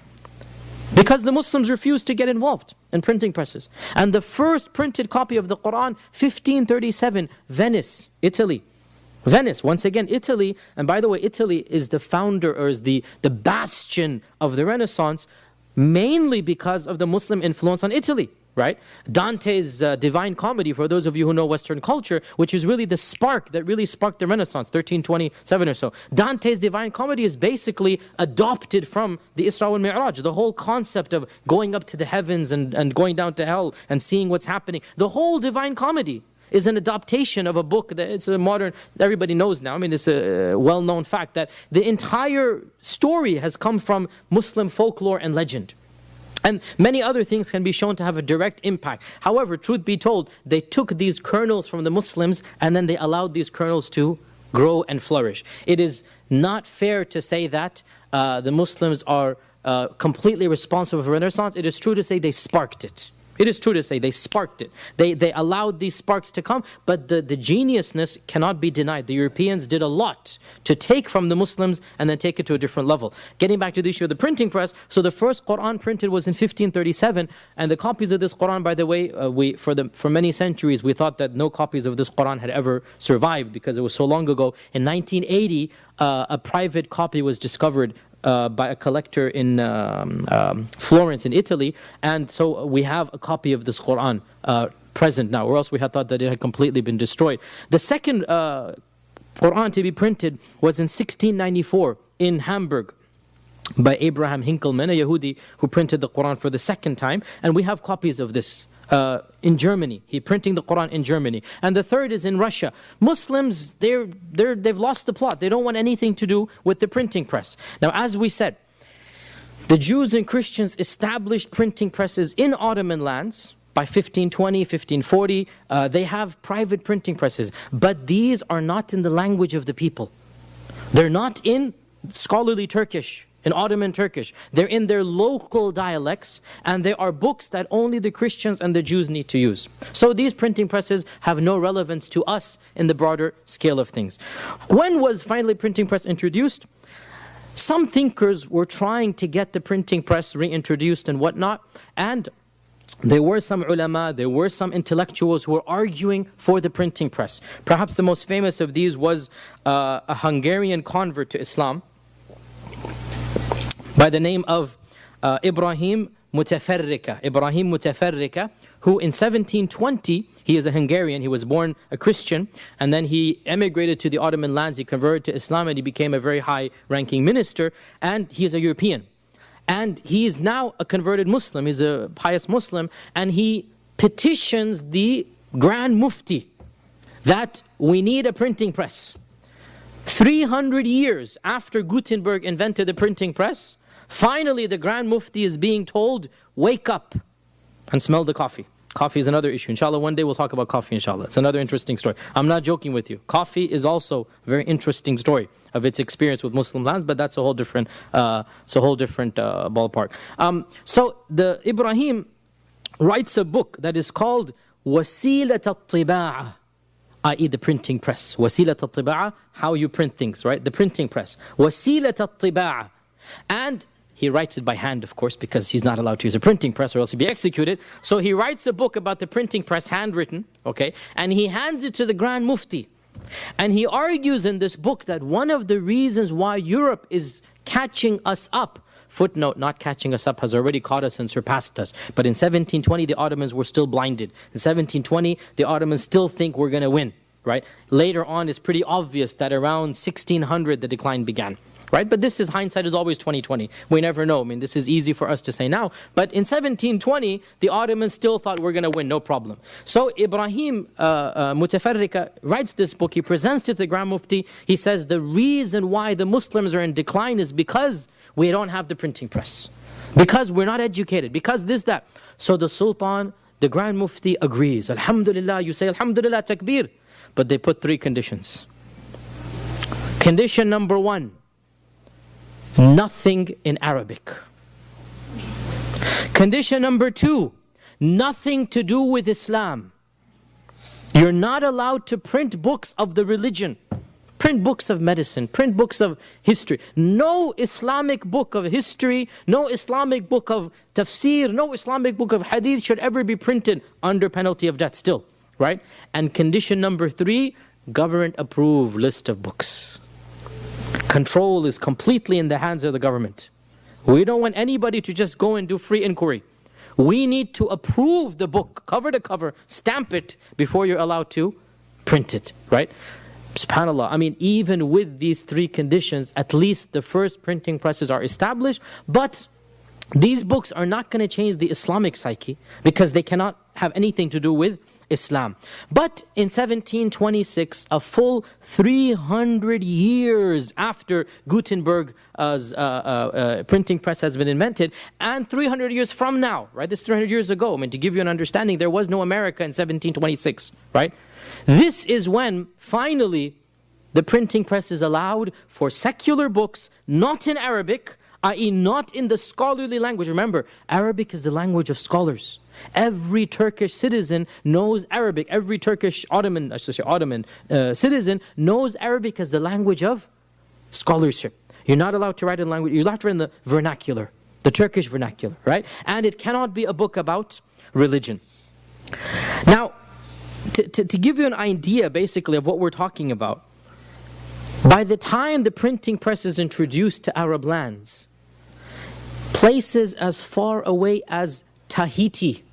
Because the Muslims refused to get involved in printing presses. And the first printed copy of the Qur'an, 1537, Venice, Italy. Venice, once again, Italy. And by the way, Italy is the founder or is the bastion of the Renaissance, mainly because of the Muslim influence on Italy. Right? Dante's Divine Comedy, for those of you who know Western culture, which is really the spark that really sparked the Renaissance, 1327 or so. Dante's Divine Comedy is basically adopted from the Isra wal Mi'raj. The whole concept of going up to the heavens and going down to hell and seeing what's happening. The whole Divine Comedy is an adaptation of a book that it's a modern, everybody knows now, it's a well-known fact that the entire story has come from Muslim folklore and legend. And many other things can be shown to have a direct impact. However, truth be told, they took these kernels from the Muslims and then they allowed these kernels to grow and flourish. It is not fair to say that the Muslims are completely responsible for Renaissance. It is true to say they sparked it. It is true to say they sparked it. They allowed these sparks to come, but the geniusness cannot be denied. The Europeans did a lot to take from the Muslims and then take it to a different level. Getting back to the issue of the printing press, so the first Quran printed was in 1537, and the copies of this Quran, by the way, for many centuries we thought that no copies of this Quran had ever survived because it was so long ago. In 1980, a private copy was discovered by a collector in Florence in Italy, and so we have a copy of this Quran present now, or else we had thought that it had completely been destroyed. The second Quran to be printed was in 1694 in Hamburg. by Abraham Hinkelman, a Yehudi who printed the Quran for the second time. And we have copies of this in Germany. He's printing the Quran in Germany. And the third is in Russia. Muslims, they've lost the plot. They don't want anything to do with the printing press. Now, as we said, the Jews and Christians established printing presses in Ottoman lands. By 1520, 1540, they have private printing presses. But these are not in the language of the people. They're not in scholarly Turkish, in Ottoman Turkish. They're in their local dialects, and they are books that only the Christians and the Jews need to use. So these printing presses have no relevance to us in the broader scale of things. When was finally printing press introduced? Some thinkers were trying to get the printing press reintroduced and whatnot, and there were some ulama, there were some intellectuals who were arguing for the printing press. Perhaps the most famous of these was a Hungarian convert to Islam by the name of Ibrahim Mutafarrika, who in 1720, he is a Hungarian, he was born a Christian, and then he emigrated to the Ottoman lands, he converted to Islam, and he became a very high-ranking minister, and he is a European. And he is now a converted Muslim, he's a pious Muslim, and he petitions the Grand Mufti that we need a printing press. 300 years after Gutenberg invented the printing press, finally the Grand Mufti is being told, wake up and smell the coffee. Coffee is another issue. Inshallah, one day we'll talk about coffee, inshallah. It's another interesting story. I'm not joking with you. Coffee is also a very interesting story of its experience with Muslim lands, but that's a whole different, ballpark. So the Ibrahim writes a book that is called Wasilat al-Tiba'a, i.e. the printing press. Wasilat al-Tiba'a, how you print things, right? The printing press. Wasilat al-Tiba'a. And he writes it by hand, of course, because he's not allowed to use a printing press or else he'd be executed. So he writes a book about the printing press, handwritten, okay? And he hands it to the Grand Mufti. And he argues in this book that one of the reasons why Europe is catching us up, footnote, not catching us up, has already caught us and surpassed us. But in 1720, the Ottomans were still blinded. In 1720, the Ottomans still think we're going to win, right? Later on, it's pretty obvious that around 1600, the decline began. Right? But this is, hindsight is always 20/20. We never know. I mean, this is easy for us to say now. But in 1720, the Ottomans still thought we're going to win, no problem. So Ibrahim Mutafarrika writes this book. He presents it to the Grand Mufti. He says the reason why the Muslims are in decline is because we don't have the printing press. Because we're not educated. Because this, that. So the Sultan, the Grand Mufti agrees. Alhamdulillah, you say Alhamdulillah, takbir. But they put 3 conditions. Condition number 1. Nothing in Arabic. Condition number 2, nothing to do with Islam. You're not allowed to print books of the religion. Print books of medicine, print books of history. No Islamic book of history, no Islamic book of tafsir, no Islamic book of hadith should ever be printed under penalty of death still, right? And condition number 3, government approved list of books. Control is completely in the hands of the government. We don't want anybody to just go and do free inquiry. We need to approve the book, cover to cover, stamp it before you're allowed to print it, right? SubhanAllah, I mean, even with these 3 conditions, at least the first printing presses are established, but these books are not going to change the Islamic psyche because they cannot have anything to do with Islam. But in 1726, a full 300 years after Gutenberg's printing press has been invented, and 300 years from now, right? This is 300 years ago. I mean, to give you an understanding, there was no America in 1726, right? This is when, finally, the printing press is allowed for secular books, not in Arabic, i.e. not in the scholarly language. Remember, Arabic is the language of scholars. Every Turkish citizen knows Arabic. Every Turkish Ottoman citizen knows Arabic as the language of scholarship. You're not allowed to write in language. You're allowed to write in the vernacular, the Turkish vernacular, right? And it cannot be a book about religion. Now, to give you an idea, basically, of what we're talking about, by the time the printing press is introduced to Arab lands, places as far away as Tahiti,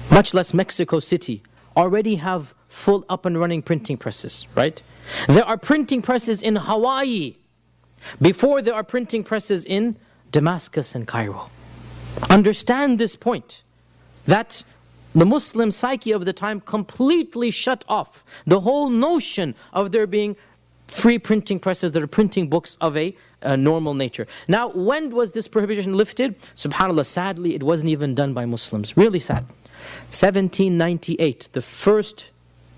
much less Mexico City, already have full up and running printing presses, right? There are printing presses in Hawaii, before there are printing presses in Damascus and Cairo. Understand this point, that the Muslim psyche of the time completely shut off the whole notion of there being free printing presses that are printing books of a normal nature. Now, when was this prohibition lifted? SubhanAllah, sadly, it wasn't even done by Muslims. Really sad. 1798, the first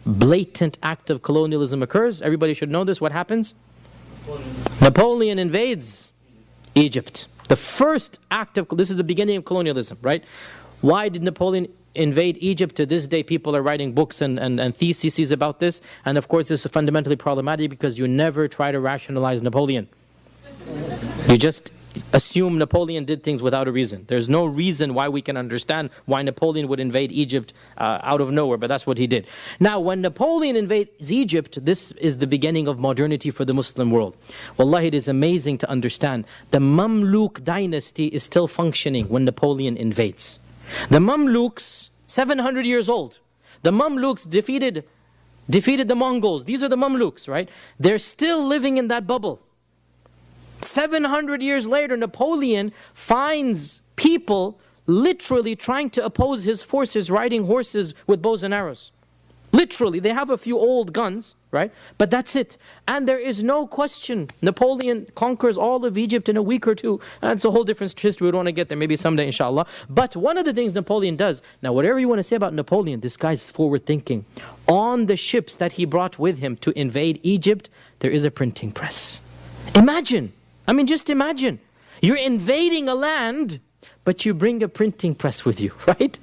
blatant act of colonialism occurs. Everybody should know this. What happens? Napoleon invades Egypt. The first act of, this is the beginning of colonialism, right? Why did Napoleon invade Egypt? To this day, people are writing books and theses about this. And of course, this is fundamentally problematic because you never try to rationalize Napoleon. You just assume Napoleon did things without a reason. There's no reason why we can understand why Napoleon would invade Egypt out of nowhere, but that's what he did. Now, when Napoleon invades Egypt, this is the beginning of modernity for the Muslim world. Wallahi, it is amazing to understand. The Mamluk dynasty is still functioning when Napoleon invades. The Mamluks, 700 years old. The Mamluks defeated the Mongols. These are the Mamluks, right? They're still living in that bubble. 700 years later, Napoleon finds people literally trying to oppose his forces, riding horses with bows and arrows. Literally, they have a few old guns, right? But that's it. And there is no question, Napoleon conquers all of Egypt in a week or two. That's a whole different history. We don't want to get there, maybe someday, inshallah. But one of the things Napoleon does, now whatever you want to say about Napoleon, this guy's forward thinking. On the ships that he brought with him to invade Egypt, there is a printing press. Imagine. I mean, just imagine. You're invading a land, but you bring a printing press with you, right?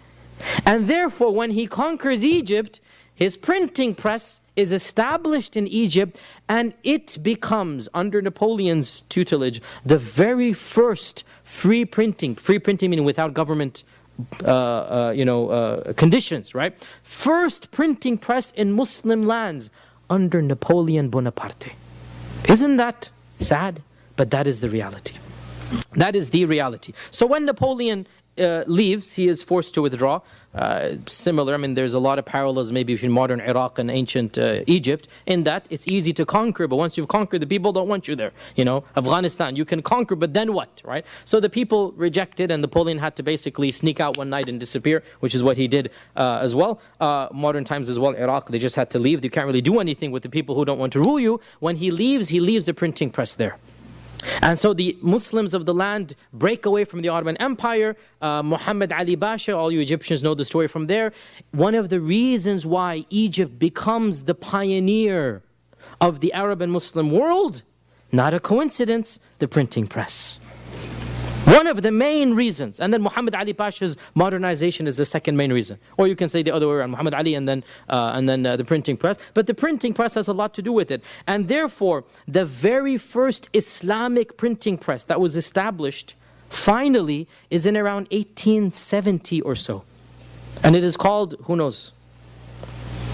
And therefore, when he conquers Egypt, his printing press is established in Egypt, and it becomes, under Napoleon's tutelage, the very first free printing meaning without government conditions, right? First printing press in Muslim lands under Napoleon Bonaparte. Isn't that sad? But that is the reality. That is the reality. So when Napoleon leaves, he is forced to withdraw. Similar, I mean, there's a lot of parallels maybe between modern Iraq and ancient Egypt, in that it's easy to conquer, but once you've conquered, the people don't want you there. You know, Afghanistan, you can conquer, but then what, right? So the people rejected, and Napoleon had to basically sneak out one night and disappear, which is what he did as well. Modern times as well, Iraq, they just had to leave. You can't really do anything with the people who don't want to rule you. When he leaves the printing press there. And so the Muslims of the land break away from the Ottoman Empire. Muhammad Ali Pasha, all you Egyptians know the story from there. One of the reasons why Egypt becomes the pioneer of the Arab and Muslim world, not a coincidence, the printing press. One of the main reasons. And then Muhammad Ali Pasha's modernization is the second main reason. Or you can say the other way around, Muhammad Ali and then the printing press. But the printing press has a lot to do with it. And therefore, the very first Islamic printing press that was established, finally, is in around 1870 or so. And it is called, who knows?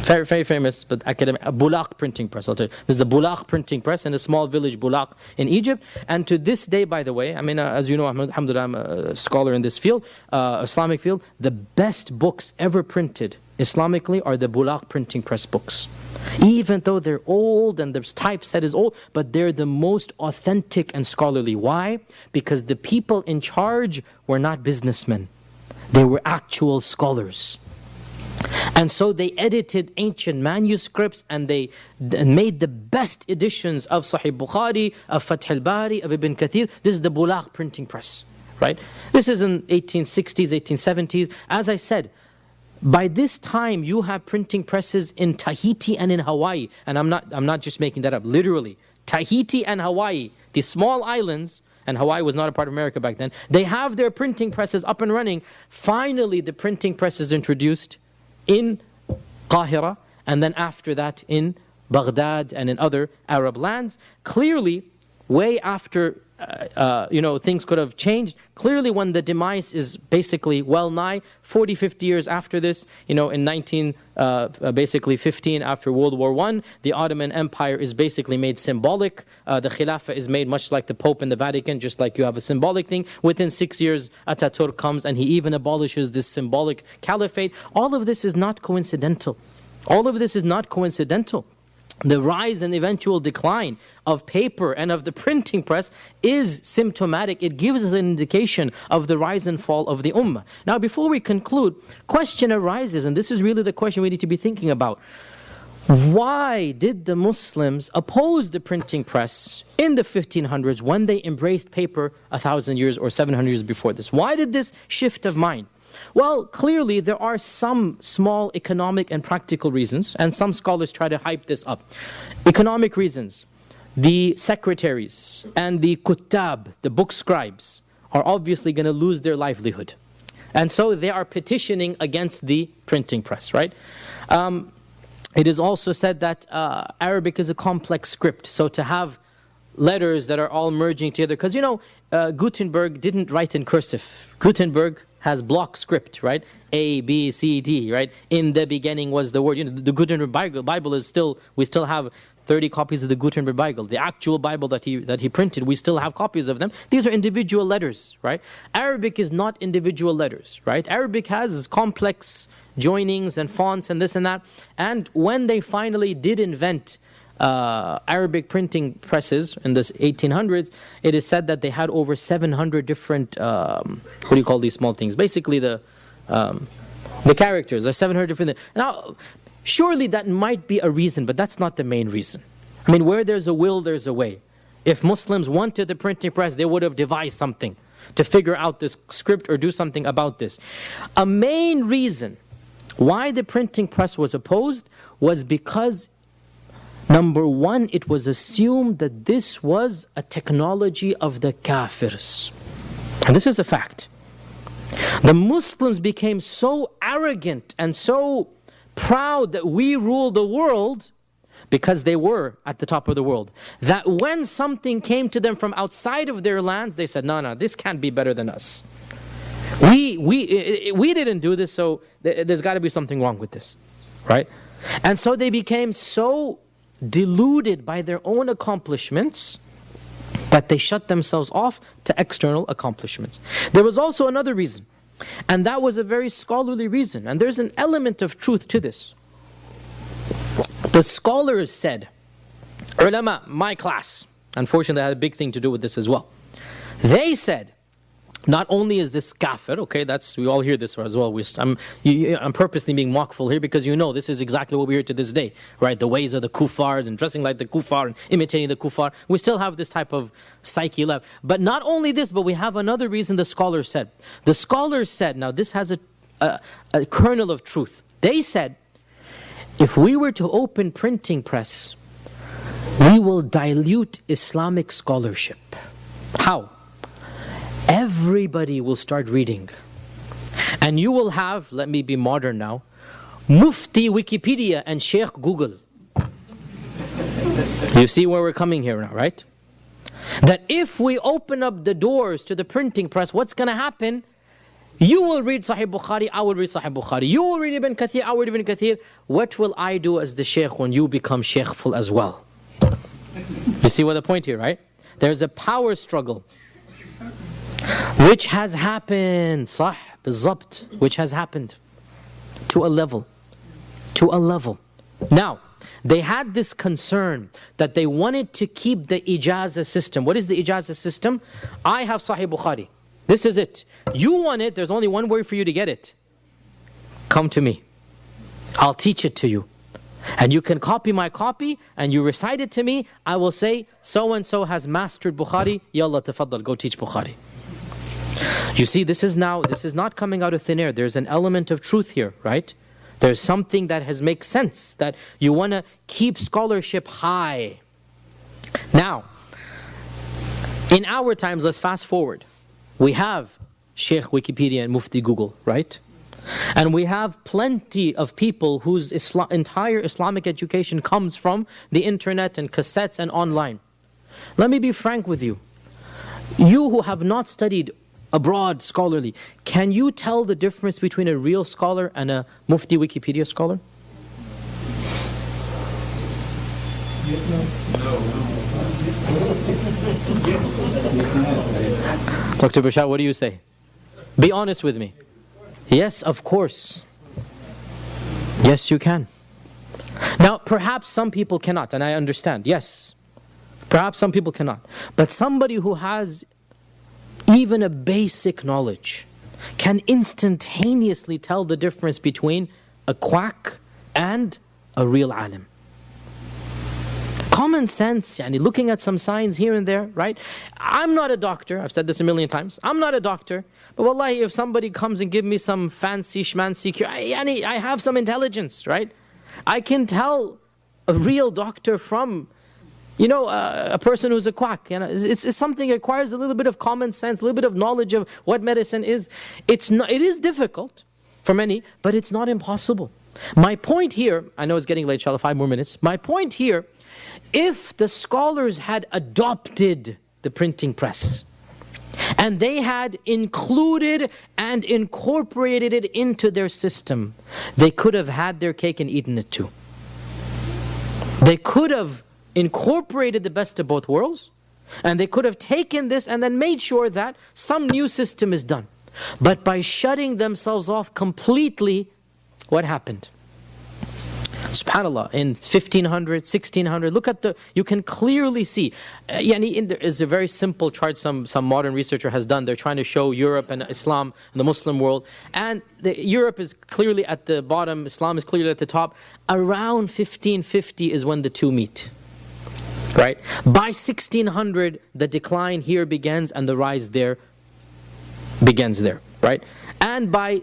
Very, very famous, but academic, a Bulaq printing press. I'll tell you. This is the Bulaq printing press in a small village, Bulaq, in Egypt. And to this day, by the way, I mean, as you know, alhamdulillah, I'm a scholar in this field, Islamic field. The best books ever printed Islamically are the Bulaq printing press books. Even though they're old and the typeset is old, but they're the most authentic and scholarly. Why? Because the people in charge were not businessmen. They were actual scholars. And so they edited ancient manuscripts and they made the best editions of Sahih Bukhari, of Fath al-Bari, of Ibn Kathir. This is the Bulaq printing press, right? This is in 1860s, 1870s. As I said, by this time you have printing presses in Tahiti and in Hawaii. And I'm not just making that up, literally. Tahiti and Hawaii, the small islands, and Hawaii was not a part of America back then, they have their printing presses up and running. Finally, the printing press is introduced in Qahira, and then after that in Baghdad and in other Arab lands. Clearly, way after things could have changed. Clearly, when the demise is basically well nigh 40, 50 years after this, in 1915, after World War I, the Ottoman Empire is basically made symbolic. The Khilafah is made much like the Pope in the Vatican, just like you have a symbolic thing. Within 6 years, Ataturk comes and he even abolishes this symbolic caliphate. All of this is not coincidental. All of this is not coincidental. the rise and eventual decline of paper and of the printing press is symptomatic. It gives us an indication of the rise and fall of the Ummah. Now, before we conclude, question arises, and this is really the question we need to be thinking about. Why did the Muslims oppose the printing press in the 1500s when they embraced paper 1,000 years or 700 years before this? Why did this shift of mind? Well, clearly there are some small economic and practical reasons, and some scholars try to hype this up. Economic reasons. The secretaries and the kuttab, the book scribes, are obviously going to lose their livelihood. And so they are petitioning against the printing press, right? It is also said that Arabic is a complex script, so to have letters that are all merging together, because Gutenberg didn't write in cursive. Gutenberg has block script, right? A, B, C, D, right? In the beginning was the word. The Gutenberg Bible is still, we still have 30 copies of the Gutenberg Bible. The actual Bible that he printed, we still have copies of them. These are individual letters, right? Arabic is not individual letters, right? Arabic has complex joinings and fonts and this and that. And when they finally did invent Arabic printing presses in the 1800s, it is said that they had over 700 different, what do you call these small things? Basically the characters. There's 700 different things. Now, surely that might be a reason, but that's not the main reason. I mean, where there's a will, there's a way. If Muslims wanted the printing press, they would have devised something to figure out this script or do something about this. A main reason why the printing press was opposed was because, number one, it was assumed that this was a technology of the kafirs. And this is a fact. The Muslims became so arrogant and so proud that we rule the world, because they were at the top of the world, that when something came to them from outside of their lands, they said, no, this can't be better than us. We didn't do this, so there's got to be something wrong with this, right? And so they became so deluded by their own accomplishments that they shut themselves off to external accomplishments. There was also another reason, and that was a very scholarly reason, and there's an element of truth to this. The scholars said, ulama, my class, unfortunately I had a big thing to do with this as well. They said, not only is this kafir, okay, we all hear this as well. I'm purposely being mockful here because this is exactly what we hear to this day, right? The ways of the kuffars and dressing like the kuffar and imitating the kuffar. We still have this type of psyche left. But not only this, but we have another reason the scholars said. The scholars said, now this has a kernel of truth. They said, if we were to open printing press, we will dilute Islamic scholarship. How? Everybody will start reading. And you will have, let me be modern now, Mufti Wikipedia and Sheikh Google. You see where we're coming here now, right? That if we open up the doors to the printing press, what's going to happen? You will read Sahih Bukhari, I will read Sahih Bukhari. You will read Ibn Kathir, I will read Ibn Kathir. What will I do as the Sheikh when you become Sheikhful as well? You see what the point here, right? There's a power struggle which has happened, صح, بالضبط, which has happened to a level. Now, they had this concern that they wanted to keep the ijazah system. What is the ijazah system? I have Sahih Bukhari. This is it. You want it, there's only one way for you to get it. Come to me. I'll teach it to you. And you can copy my copy and you recite it to me. I will say, so-and-so has mastered Bukhari. Yalla tafaddal, go teach Bukhari. You see, this is not coming out of thin air. There's an element of truth here, right? There's something that makes sense, that you want to keep scholarship high. Now, in our times, let's fast forward. We have Sheikh Wikipedia and Mufti Google, right? And we have plenty of people whose entire Islamic education comes from the internet and cassettes and online. Let me be frank with you. You who have not studied abroad scholarly, can you tell the difference between a real scholar and a Mufti Wikipedia scholar? Dr. Bashar, what do you say? Be honest with me. Yes, of course. Yes, you can. Now, perhaps some people cannot, and I understand, yes. Perhaps some people cannot. But somebody who has even a basic knowledge can instantaneously tell the difference between a quack and a real alim. Common sense, looking at some signs here and there, right? I'm not a doctor, I've said this a million times. I'm not a doctor, but wallahi, if somebody comes and gives me some fancy schmancy cure, I have some intelligence, right? I can tell a real doctor from, a person who's a quack. It's something that requires a little bit of common sense, a little bit of knowledge of what medicine is. It is difficult for many, but it's not impossible. My point here, I know it's getting late, inshallah, 5 more minutes. My point here, if the scholars had adopted the printing press, and they had included and incorporated it into their system, they could have had their cake and eaten it too. They could have incorporated the best of both worlds, and they could have taken this and then made sure that some new system is done. But by shutting themselves off completely, what happened? SubhanAllah, in 1500, 1600, look at you can clearly see. There is a very simple chart some modern researcher has done. They're trying to show Europe and Islam and the Muslim world. And Europe is clearly at the bottom, Islam is clearly at the top. Around 1550 is when the two meet. Right? By 1600, the decline here begins and the rise there begins there. Right? And by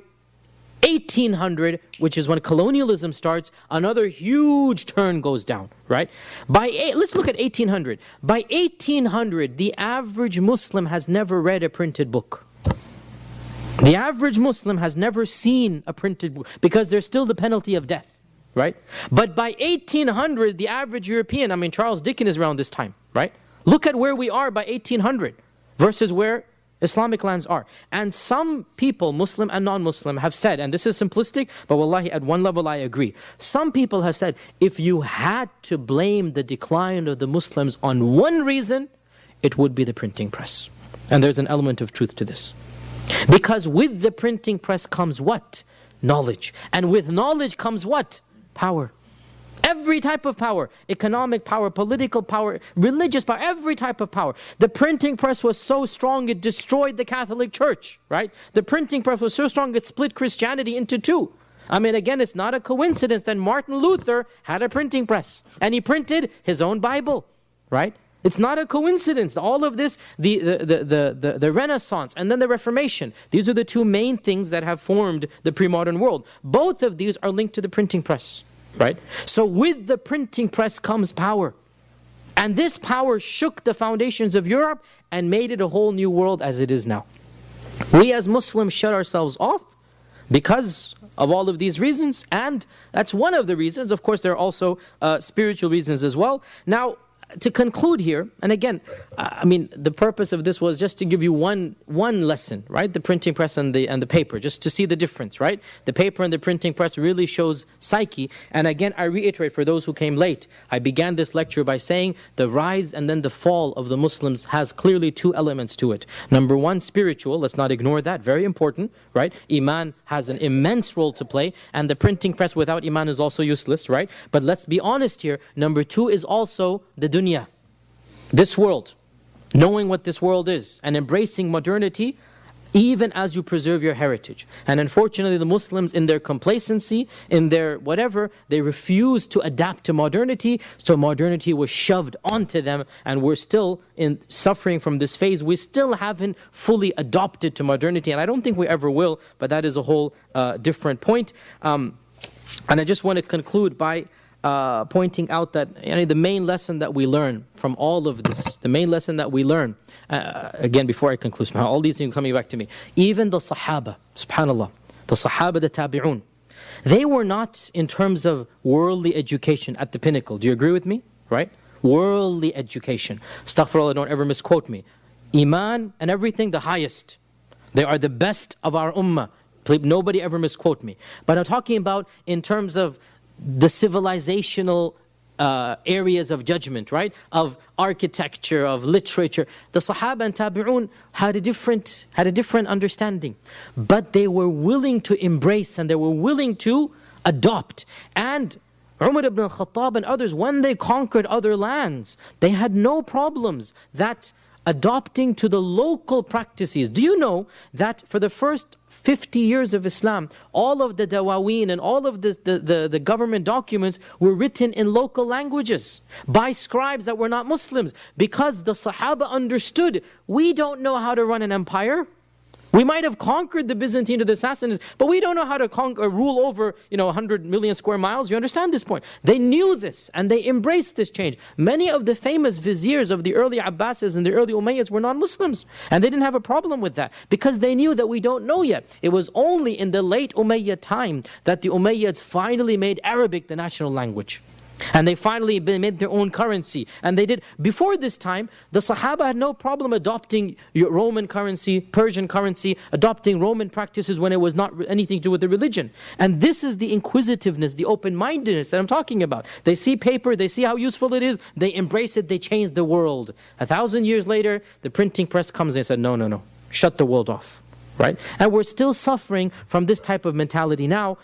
1800, which is when colonialism starts, another huge turn goes down, right? Let's look at 1800. By 1800, the average Muslim has never read a printed book. The average Muslim has never seen a printed book because there's still the penalty of death, right? But by 1800, the average European, Charles Dickens is around this time, right? Look at where we are by 1800 versus where Islamic lands are. And some people, Muslim and non-Muslim, have said, and this is simplistic, but wallahi, at one level I agree. Some people have said, if you had to blame the decline of the Muslims on one reason, it would be the printing press. And there's an element of truth to this. Because with the printing press comes what? Knowledge. And with knowledge comes what? Power. Every type of power, economic power, political power, religious power, every type of power. The printing press was so strong it destroyed the Catholic Church, right? The printing press was so strong it split Christianity into two. Again, it's not a coincidence that Martin Luther had a printing press and he printed his own Bible, right? It's not a coincidence. All of this, the Renaissance and then the Reformation, these are the two main things that have formed the pre-modern world. Both of these are linked to the printing press. Right? So with the printing press comes power. And this power shook the foundations of Europe and made it a whole new world as it is now. We as Muslims shut ourselves off because of all of these reasons, and that's one of the reasons. Of course, there are also spiritual reasons as well. Now, to conclude here, and again, the purpose of this was just to give you one lesson, right? The printing press and the paper, just to see the difference, right? The paper and the printing press really shows psyche. And again, I reiterate for those who came late, I began this lecture by saying the rise and then the fall of the Muslims has clearly two elements to it. Number one, spiritual. Let's not ignore that. Very important, right? Iman has an immense role to play, and the printing press without Iman is also useless, right? But let's be honest here. Number two is also the dunya. This world, knowing what this world is and embracing modernity even as you preserve your heritage. And unfortunately the Muslims, in their complacency, in their whatever, they refuse to adapt to modernity, so modernity was shoved onto them, and we're still suffering from this phase. We still haven't fully adopted to modernity, and I don't think we ever will, but that is a whole different point. And I just want to conclude by pointing out that the main lesson that we learn from all of this, the main lesson that we learn, again before I conclude, all these things coming back to me, even the Sahaba, subhanAllah, the Sahaba, the Tabi'un, they were not in terms of worldly education at the pinnacle. Do you agree with me? Right? Worldly education. Astaghfirullah, don't ever misquote me. Iman and everything, the highest. They are the best of our ummah. Nobody ever misquote me. But I'm talking about in terms of the civilizational areas of judgment, right? Of architecture, of literature. The Sahaba and Tabi'un had a different understanding. But they were willing to embrace and they were willing to adopt. And Umar ibn al-Khattab and others, when they conquered other lands, they had no problems that adopting to the local practices. Do you know that for the first 50 years of Islam, all of the dawaween and all of the government documents were written in local languages by scribes that were not Muslims, because the Sahaba understood, we don't know how to run an empire. We might have conquered the Byzantine or the Sassanids, but we don't know how to rule over 100 million square miles. You understand this point? They knew this and they embraced this change. Many of the famous viziers of the early Abbasids and the early Umayyads were non-Muslims, and they didn't have a problem with that because they knew that we don't know yet. It was only in the late Umayyad time that the Umayyads finally made Arabic the national language. And they finally made their own currency. And they did. Before this time, the Sahaba had no problem adopting Roman currency, Persian currency, adopting Roman practices when it was not anything to do with the religion. And this is the inquisitiveness, the open-mindedness that I'm talking about. They see paper, they see how useful it is, they embrace it, they change the world. 1,000 years later, the printing press comes and they said, no, shut the world off. Right? And we're still suffering from this type of mentality now.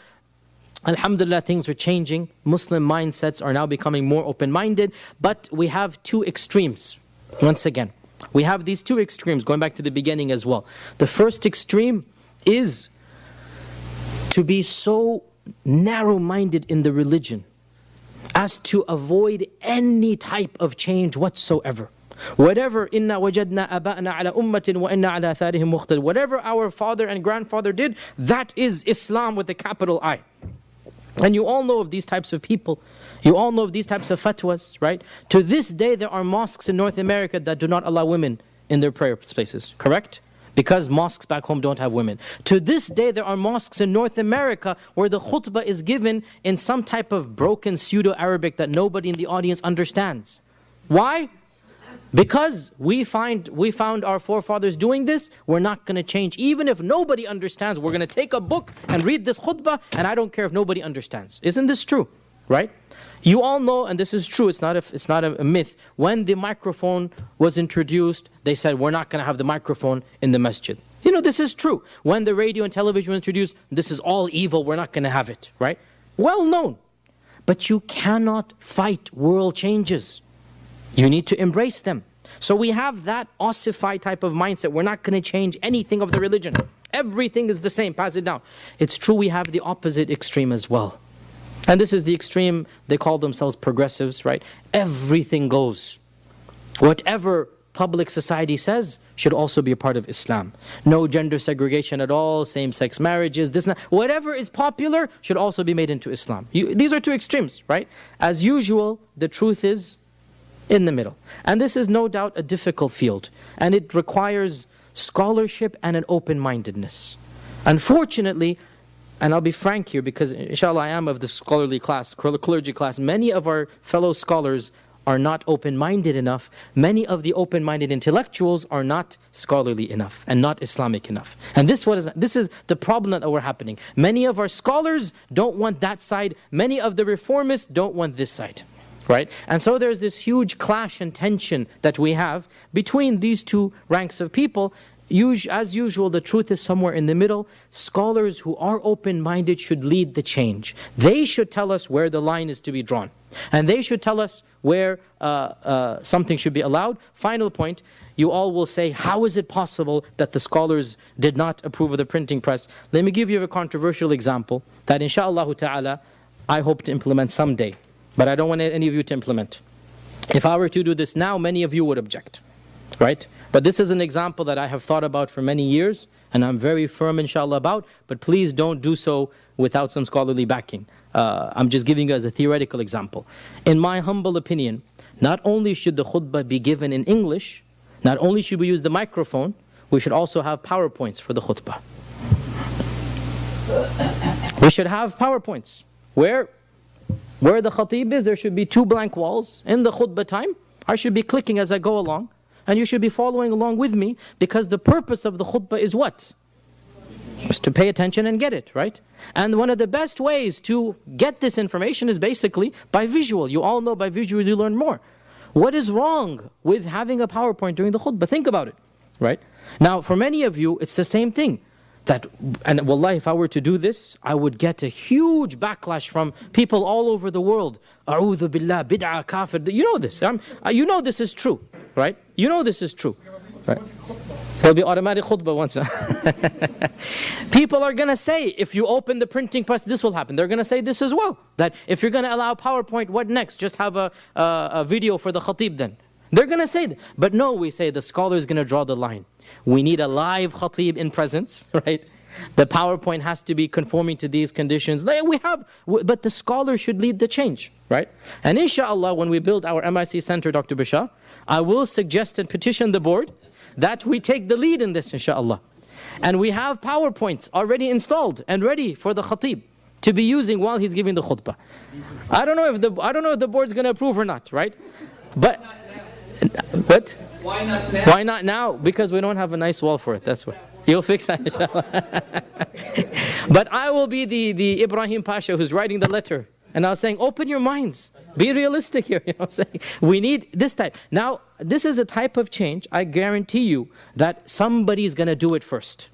Alhamdulillah, things are changing. Muslim mindsets are now becoming more open-minded. But we have two extremes. Once again, we have these two extremes, going back to the beginning as well. The first extreme is to be so narrow-minded in the religion as to avoid any type of change whatsoever. Whatever inna wajadna aba'na ala ummatin wa inna ala atharihim muqtad. Whatever our father and grandfather did, that is Islam with a capital I. And you all know of these types of people. You all know of these types of fatwas, right? To this day, there are mosques in North America that do not allow women in their prayer spaces, correct? Because mosques back home don't have women. To this day, there are mosques in North America where the khutbah is given in some type of broken pseudo-Arabic that nobody in the audience understands. Why? Because we found our forefathers doing this, we're not going to change. Even if nobody understands, we're going to take a book and read this khutbah, and I don't care if nobody understands. Isn't this true? Right? You all know, and this is true, it's not a myth. When the microphone was introduced, they said, we're not going to have the microphone in the masjid. You know, this is true. When the radio and television was introduced, this is all evil, we're not going to have it. Right? Well known. But you cannot fight world changes. You need to embrace them. So we have that ossified type of mindset. We're not going to change anything of the religion. Everything is the same. Pass it down. It's true we have the opposite extreme as well. And this is the extreme, they call themselves progressives, right? Everything goes. Whatever public society says should also be a part of Islam. No gender segregation at all, same-sex marriages, this, whatever is popular should also be made into Islam. These are two extremes, right? As usual, the truth is in the middle. And this is no doubt a difficult field. And it requires scholarship and an open-mindedness. Unfortunately, and I'll be frank here because inshallah I am of the scholarly class, clergy class, many of our fellow scholars are not open-minded enough. Many of the open-minded intellectuals are not scholarly enough and not Islamic enough. And this is the problem that we're happening. Many of our scholars don't want that side. Many of the reformists don't want this side. Right? And so there's this huge clash and tension that we have between these two ranks of people. As usual, the truth is somewhere in the middle. Scholars who are open-minded should lead the change. They should tell us where the line is to be drawn. And they should tell us where something should be allowed. Final point, you all will say, how is it possible that the scholars did not approve of the printing press? Let me give you a controversial example that inshaAllah ta'ala I hope to implement someday. But I don't want any of you to implement. If I were to do this now, many of you would object, right? But this is an example that I have thought about for many years, and I'm very firm, inshallah, about, but please don't do so without some scholarly backing. I'm just giving you as a theoretical example. In my humble opinion, not only should the khutbah be given in English, not only should we use the microphone, we should also have PowerPoints for the khutbah. We should have PowerPoints where the khatib is, there should be 2 blank walls. In the khutbah time, I should be clicking as I go along. And you should be following along with me, because the purpose of the khutbah is what? Is to pay attention and get it, right? And one of the best ways to get this information is basically by visual. You all know by visual you learn more. What is wrong with having a PowerPoint during the khutbah? Think about it, right? Now, for many of you, it's the same thing. that, and wallahi, if I were to do this, I would get a huge backlash from people all over the world. A'udhu billah, bid'ah, kafir. You know this. You know this is true, right? You know this is true, right? There'll be automatic khutbah once. People are going to say, if you open the printing press, this will happen. They're going to say this as well. That if you're going to allow PowerPoint, what next? Just have a video for the khatib then. They're going to say that. But no, we say the scholar is going to draw the line. We need a live khatib in presence, right? The PowerPoint has to be conforming to these conditions. But the scholar should lead the change, right? And inshallah, when we build our MIC center, Dr. Bashar, I will suggest and petition the board that we take the lead in this, inshallah. And we have PowerPoints already installed and ready for the khatib to be using while he's giving the khutbah. I don't know if the board's going to approve or not, right? But what? Why not now? Why not now? Because we don't have a nice wall for it. That's why. You'll fix that, inshallah. But I will be the Ibrahim Pasha who's writing the letter. And I was saying, open your minds. Be realistic here. You know what I'm saying? We need this type. Now, this is a type of change, I guarantee you, that somebody's going to do it first.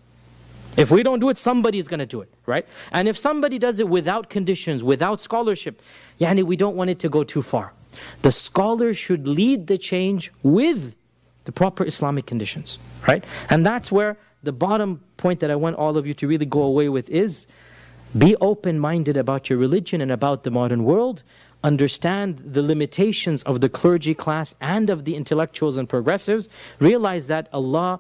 If we don't do it, somebody's going to do it, right? And if somebody does it without conditions, without scholarship, we don't want it to go too far. The scholar should lead the change with the proper Islamic conditions, right? And that's where the bottom point that I want all of you to really go away with is, be open-minded about your religion and about the modern world. Understand the limitations of the clergy class and of the intellectuals and progressives. Realize that Allah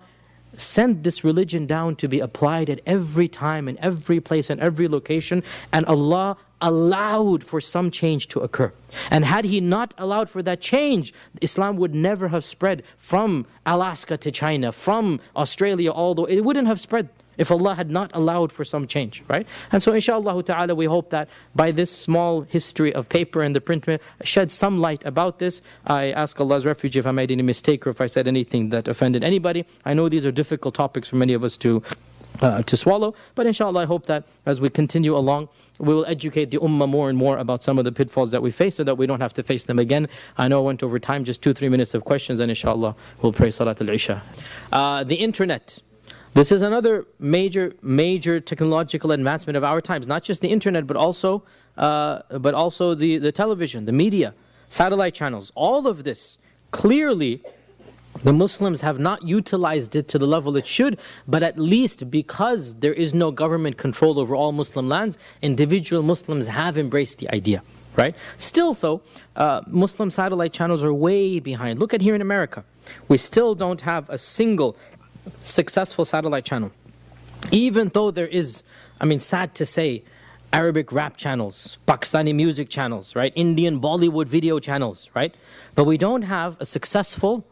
sent this religion down to be applied at every time, in every place, and every location. And Allah allowed for some change to occur. And had He not allowed for that change, Islam would never have spread from Alaska to China, from Australia, although it wouldn't have spread if Allah had not allowed for some change, right? And so inshallah ta'ala, we hope that by this small history of paper and the print shed some light about this. I ask Allah's refuge if I made any mistake or if I said anything that offended anybody. I know these are difficult topics for many of us to swallow, but inshallah I hope that as we continue along, we will educate the ummah more and more about some of the pitfalls that we face so that we don't have to face them again. I know I went over time, just 2-3 minutes of questions, and inshallah we'll pray Salat al-Isha. The internet. This is another major technological advancement of our times. Not just the internet, but also the television, the media, satellite channels. All of this, clearly, the Muslims have not utilized it to the level it should, but at least because there is no government control over all Muslim lands, individual Muslims have embraced the idea, right? Still though, Muslim satellite channels are way behind. Look at here in America. We still don't have a single successful satellite channel. Even though there is, sad to say, Arabic rap channels, Pakistani music channels, right? Indian Bollywood video channels, right? But we don't have a successful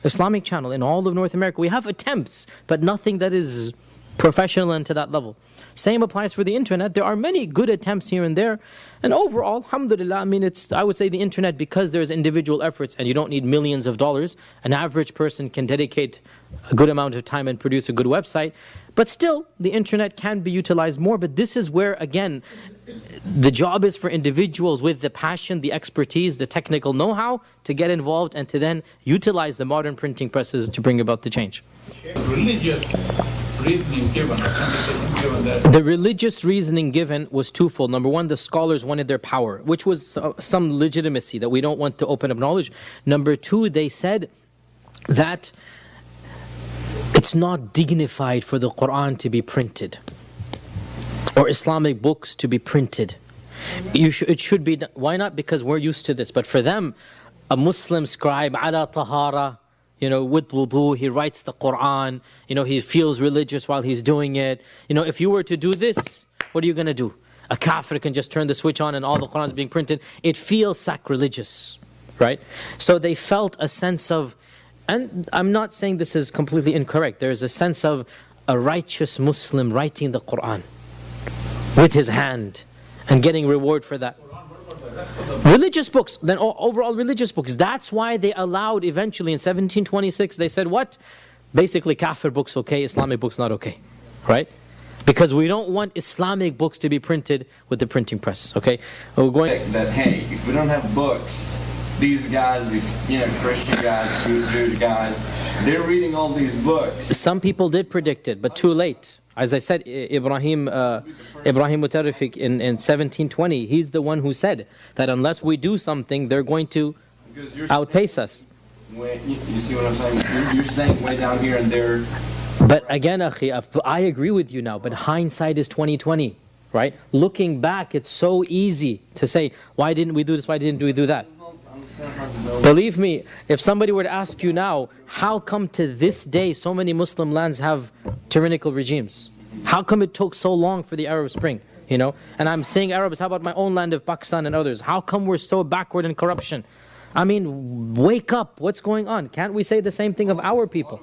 Islamic channel in all of North America. We have attempts, but nothing that is professional and to that level. Same applies for the internet. There are many good attempts here and there. And overall, alhamdulillah, I would say the internet, because there's individual efforts and you don't need millions of dollars, an average person can dedicate a good amount of time and produce a good website. But still, the internet can be utilized more. But this is where, again, the job is for individuals with the passion, the expertise, the technical know-how to get involved and to then utilize the modern printing presses to bring about the change. Religious reasoning given, the religious reasoning given was twofold. Number one, the scholars wanted their power, which was some legitimacy, that we don't want to open up knowledge. Number two, they said that it's not dignified for the Quran to be printed or Islamic books to be printed. It should be, why not? Because we're used to this. But for them, a Muslim scribe, ala tahara, with wudu, he writes the Quran, he feels religious while he's doing it. If you were to do this, what are you going to do? A kafir can just turn the switch on and all the Quran is being printed. It feels sacrilegious, right? So they felt a sense of, and I'm not saying this is completely incorrect, there's a sense of a righteous Muslim writing the Quran with his hand and getting reward for that. Religious books, then overall religious books. That's why they allowed eventually in 1726, they said what? Basically kafir books okay, Islamic books not okay, right? Because we don't want Islamic books to be printed with the printing press, okay? We're going that, hey, if we don't have books, these guys, these Christian guys, Jewish guys, They're reading all these books. Some people did predict it, but too late. As I said, Ibrahim Mutarrifik in 1720, he's the one who said that unless we do something, they're going to outpace us. You see what I'm saying? You're saying way down here and they're... But again, Akhi, I agree with you now, but hindsight is 20/20, right? Looking back, it's so easy to say, why didn't we do this, why didn't we do that? Believe me, if somebody were to ask you now, how come to this day so many Muslim lands have tyrannical regimes? How come it took so long for the Arab Spring? You know, and I'm saying Arabs, how about my own land of Pakistan and others? How come we're so backward in corruption? I mean, wake up, what's going on? Can't we say the same thing of our people?